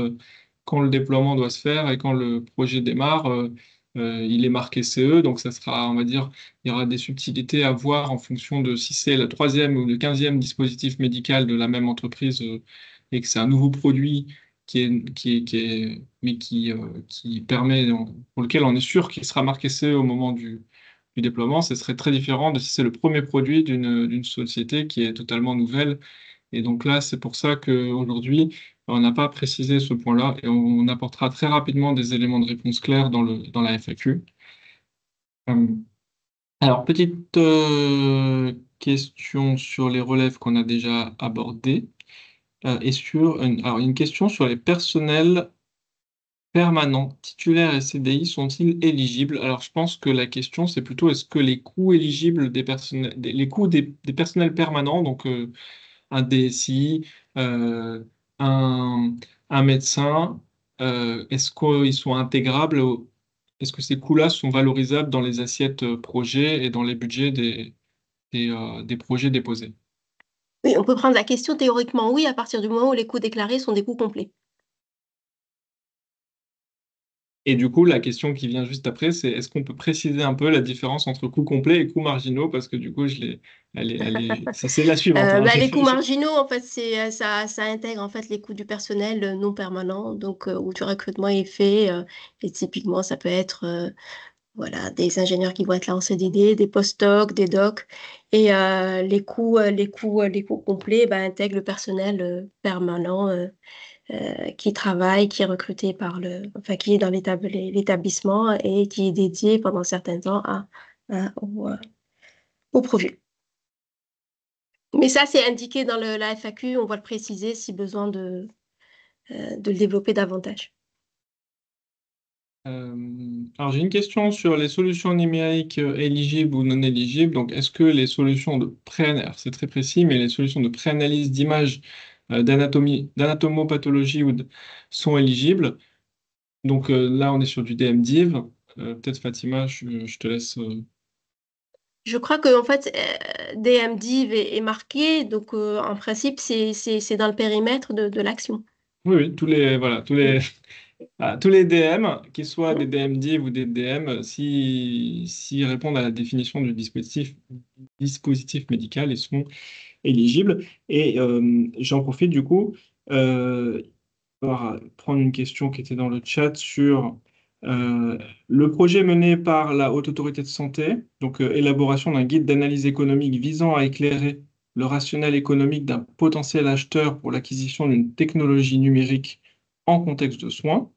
Speaker 1: le déploiement doit se faire et quand le projet démarre, il est marqué CE, donc ça sera, on va dire, il y aura des subtilités à voir en fonction de si c'est le troisième ou le 15e dispositif médical de la même entreprise et que c'est un nouveau produit qui permet, pour lequel on est sûr qu'il sera marqué CE au moment du déploiement. Ce serait très différent de si c'est le premier produit d'une société qui est totalement nouvelle. Et donc là, c'est pour ça qu'aujourd'hui, on n'a pas précisé ce point-là et on apportera très rapidement des éléments de réponse clairs dans la FAQ. Alors, petite question sur les relèves qu'on a déjà abordées alors, une question sur les personnels permanents, titulaires et CDI sont-ils éligibles? Alors, je pense que la question, c'est plutôt est-ce que les coûts éligibles les coûts des personnels permanents, donc un DSI, un, un médecin, est-ce qu'ils sont intégrables est-ce que ces coûts-là sont valorisables dans les assiettes projets et dans les budgets des projets déposés?
Speaker 3: Oui, on peut prendre la question théoriquement, oui, à partir du moment où les coûts déclarés sont des coûts complets.
Speaker 1: Et du coup, la question qui vient juste après, c'est est-ce qu'on peut préciser un peu la différence entre coûts complets et coûts marginaux? Parce que du coup, ça c'est la suivante, hein.
Speaker 3: Les coûts marginaux, en fait, ça intègre en fait les coûts du personnel non permanent, donc où du recrutement est fait. Et typiquement, ça peut être voilà, des ingénieurs qui vont être là en CDD, des post-docs, des docs. Et les coûts complets intègrent le personnel permanent qui travaille, qui est recruté qui est dans l'établissement et qui est dédié pendant un certain temps au projet. Mais ça, c'est indiqué dans la FAQ, on va le préciser si besoin de le développer davantage.
Speaker 1: Alors, j'ai une question sur les solutions numériques éligibles ou non éligibles. Donc, est-ce que les solutions de alors c'est très précis, mais les solutions de préanalyse d'images d'anatomopathologie sont éligibles? Donc là, on est sur du DMDiv. Peut-être Fatima, je te laisse.
Speaker 3: Je crois que en fait, DMDiv est marqué, donc en principe, c'est dans le périmètre de l'action.
Speaker 1: Oui, oui, tous les DM, qu'ils soient des DM div ou des DM, s'ils répondent à la définition du dispositif médical, ils sont éligibles. Et j'en profite du coup euh, pour prendre une question qui était dans le chat sur euh, le projet mené par la Haute Autorité de Santé, donc élaboration d'un guide d'analyse économique visant à éclairer le rationnel économique d'un potentiel acheteur pour l'acquisition d'une technologie numérique en contexte de soins.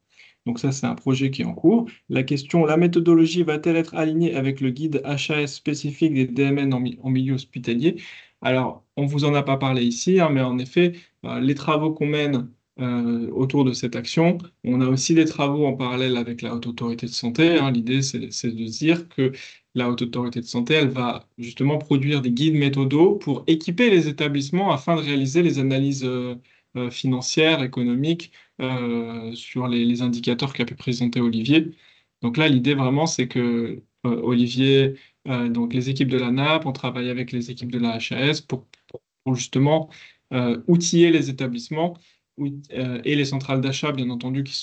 Speaker 1: Donc ça, c'est un projet qui est en cours. La question, la méthodologie va-t-elle être alignée avec le guide HAS spécifique des DMN en milieu hospitalier? Alors, on vous en a pas parlé ici, hein, mais en effet, les travaux qu'on mène autour de cette action, on a aussi des travaux en parallèle avec la Haute Autorité de Santé, hein. L'idée, c'est de se dire que la Haute Autorité de Santé, elle va justement produire des guides méthodaux pour équiper les établissements afin de réaliser les analyses financières, économiques, sur les indicateurs qu'a pu présenter Olivier. Donc là, l'idée vraiment, c'est que Olivier, donc les équipes de la NAP, on travaille avec les équipes de la HAS pour justement outiller les établissements et les centrales d'achat, bien entendu, qui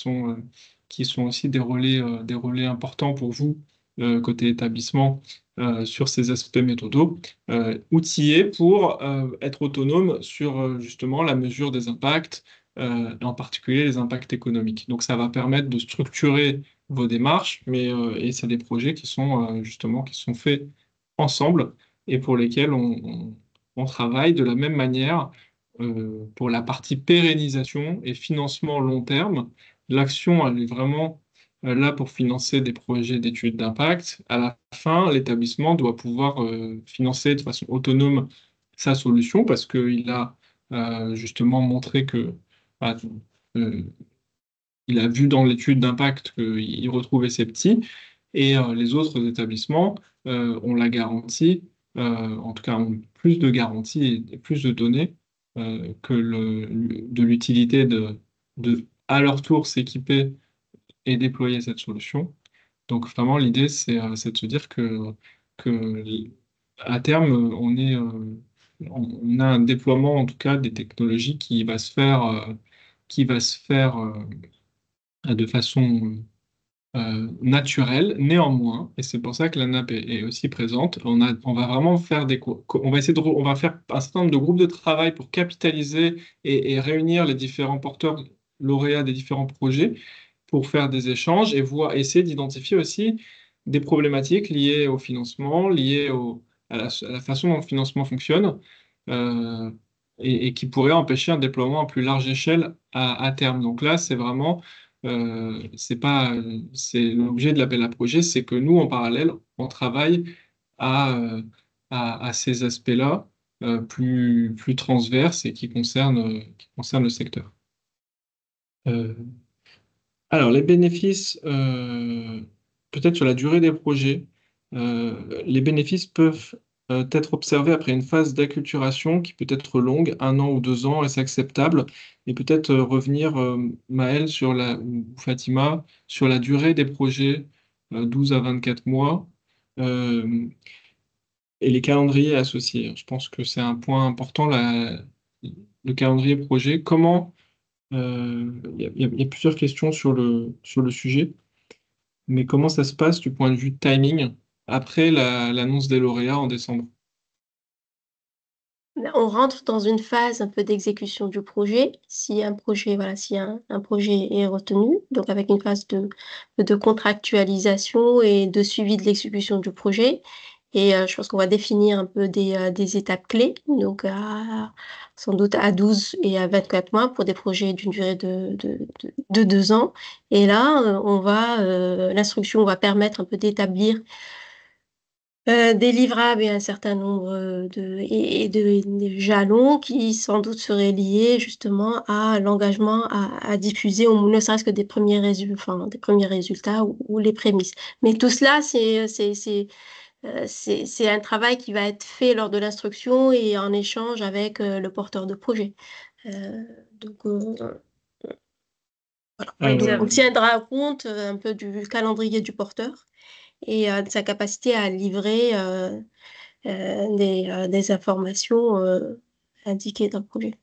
Speaker 1: sont aussi des relais importants pour vous, côté établissement, sur ces aspects méthodaux, outillés pour être autonome sur justement la mesure des impacts, en particulier les impacts économiques. Donc ça va permettre de structurer vos démarches, et c'est des projets qui sont justement qui sont faits ensemble et pour lesquels on travaille de la même manière pour la partie pérennisation et financement long terme. L'action, elle est vraiment là pour financer des projets d'études d'impact. À la fin, l'établissement doit pouvoir financer de façon autonome sa solution parce qu'il a justement montré que bah, euh, il a vu dans l'étude d'impact qu'il retrouvait ses petits, et les autres établissements ont la garantie, en tout cas ont plus de garanties et plus de données de l'utilité de à leur tour s'équiper et déployer cette solution. Donc vraiment l'idée c'est de se dire que à terme on a un déploiement en tout cas des technologies qui va se faire de façon naturelle, néanmoins, et c'est pour ça que la nappe est aussi présente. On va vraiment faire on va essayer on va faire un certain nombre de groupes de travail pour capitaliser et réunir les différents porteurs lauréats des différents projets pour faire des échanges et essayer d'identifier aussi des problématiques liées au financement, liées à la façon dont le financement fonctionne, euh, et qui pourraient empêcher un déploiement à plus large échelle à terme. Donc là, c'est vraiment c'est pas, c'est l'objet de l'appel à projet, c'est que nous, en parallèle, on travaille à ces aspects-là plus transverses et qui concernent le secteur. Euh, alors, les bénéfices, peut-être sur la durée des projets, les bénéfices peuvent être observés après une phase d'acculturation qui peut être longue, 1 an ou 2 ans, est-ce acceptable? Et peut-être revenir, Maëlle ou Fatima, sur la durée des projets, 12 à 24 mois, euh, et les calendriers associés. Je pense que c'est un point important, le calendrier projet. Comment il y a plusieurs questions sur le sujet, mais comment ça se passe du point de vue timing après l'annonce des lauréats en décembre?
Speaker 3: On rentre dans une phase un peu d'exécution du projet. Si un projet, voilà, si un projet est retenu, donc avec une phase de contractualisation et de suivi de l'exécution du projet. Et je pense qu'on va définir un peu des étapes clés, donc sans doute à 12 et à 24 mois pour des projets d'une durée de 2 ans. Et là, l'instruction va permettre un peu d'établir des livrables et un certain nombre de jalons qui sans doute seraient liés justement à l'engagement à diffuser au ne serait-ce que des premiers résultats, enfin, des premiers résultats ou les prémices. Mais tout cela, c'est un travail qui va être fait lors de l'instruction et en échange avec le porteur de projet. Euh, donc,
Speaker 4: Oui,
Speaker 3: donc, on
Speaker 1: Euh,
Speaker 3: tiendra compte un peu du calendrier du porteur et de sa capacité à livrer des informations indiquées dans le projet.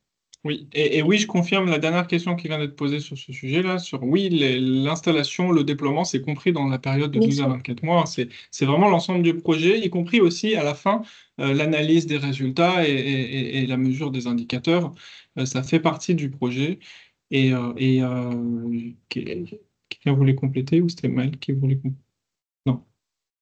Speaker 1: Oui, et oui, je confirme la dernière question qui vient d'être posée sur ce sujet-là, sur oui, l'installation, le déploiement, c'est compris dans la période de
Speaker 3: Bien
Speaker 1: 12 à
Speaker 3: sûr.
Speaker 1: 24 mois. C'est vraiment l'ensemble du projet, y compris aussi à la fin, l'analyse des résultats et la mesure des indicateurs. Ça fait partie du projet. Quelqu'un voulait compléter ou c'était Maël qui voulait compléter? Non.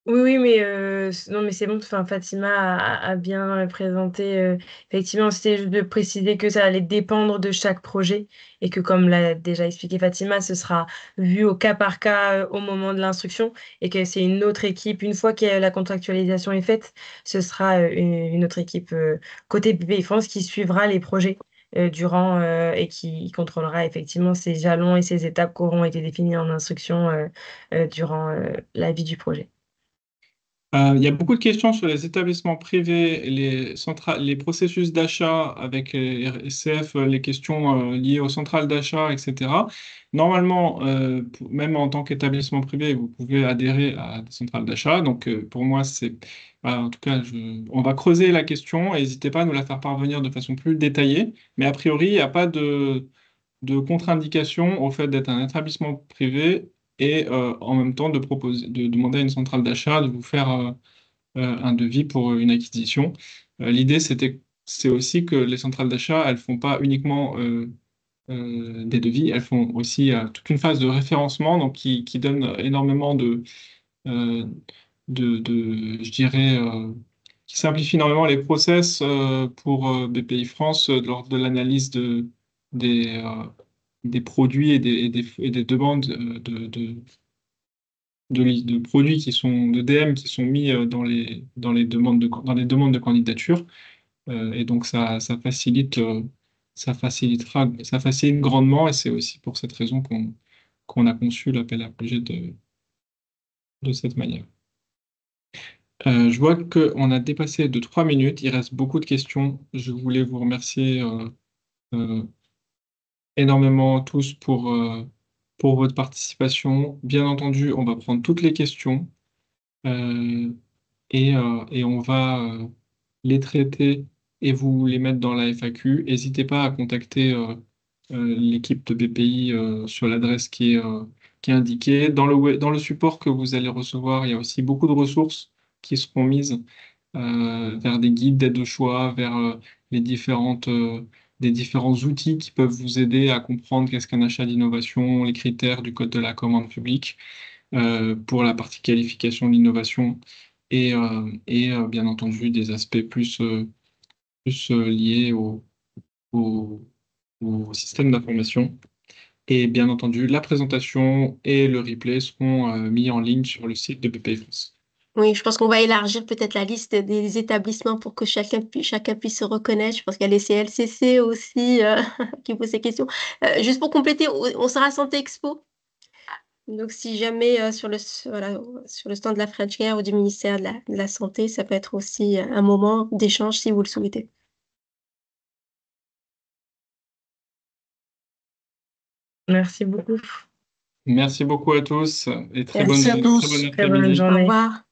Speaker 4: Oui, oui, mais non, mais c'est bon. Enfin, Fatima a bien présenté. Effectivement, c'était juste de préciser que ça allait dépendre de chaque projet et que, comme l'a déjà expliqué Fatima, ce sera vu au cas par cas au moment de l'instruction et que c'est une autre équipe. Une fois que la contractualisation est faite, ce sera une autre équipe côté BPI France qui suivra les projets durant et qui contrôlera effectivement ces jalons et ces étapes qui auront été définies en instruction durant la vie du projet.
Speaker 1: Il y a beaucoup de questions sur les établissements privés, les processus d'achat avec les RSCF, les questions liées aux centrales d'achat, etc. Normalement, même en tant qu'établissement privé, vous pouvez adhérer à des centrales d'achat. Donc, pour moi, voilà, en tout cas, on va creuser la question. N'hésitez pas à nous la faire parvenir de façon plus détaillée. Mais a priori, il n'y a pas de contre-indication au fait d'être un établissement privé et en même temps de demander à une centrale d'achat de vous faire un devis pour une acquisition. L'idée, c'est aussi que les centrales d'achat, elles font pas uniquement des devis, elles font aussi toute une phase de référencement, donc qui donne énormément euh, je dirais, qui simplifie énormément les process pour BPI France lors de l'analyse des, euh, des produits et des demandes de produits de DM qui sont mis dans les demandes de candidature. Et donc, ça facilite grandement. Et c'est aussi pour cette raison qu'on a conçu l'appel à projet de cette manière. Je vois qu'on a dépassé de 3 minutes. Il reste beaucoup de questions. Je voulais vous remercier euh, énormément tous pour votre participation. Bien entendu, on va prendre toutes les questions euh, et on va les traiter et vous les mettre dans la FAQ. N'hésitez pas à contacter l'équipe de BPI sur l'adresse qui est indiquée. Dans le support que vous allez recevoir, il y a aussi beaucoup de ressources qui seront mises vers des guides d'aide au choix, vers les des différents outils qui peuvent vous aider à comprendre qu'est-ce qu'un achat d'innovation, les critères du code de la commande publique pour la partie qualification de l'innovation et bien entendu des aspects plus liés au, au système d'information. Et bien entendu, la présentation et le replay seront mis en ligne sur le site de BPI France.
Speaker 3: Oui, je pense qu'on va élargir peut-être la liste des établissements pour que chacun puisse se reconnaître. Je pense qu'il y a les CLCC aussi qui posent ces questions. Juste pour compléter, on sera à Santé Expo. Donc, si jamais voilà, sur le stand de la French Care ou du ministère de la Santé, ça peut être aussi un moment d'échange si vous le souhaitez.
Speaker 4: Merci beaucoup.
Speaker 1: Merci beaucoup à tous et très
Speaker 3: Merci
Speaker 1: bonne,
Speaker 5: à tous.
Speaker 1: très bon
Speaker 4: Très bonne
Speaker 1: après-midi.
Speaker 3: Au
Speaker 4: journée.
Speaker 3: revoir.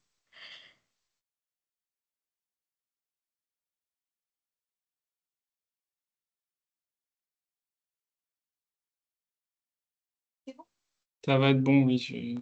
Speaker 1: Ça va être bon, oui.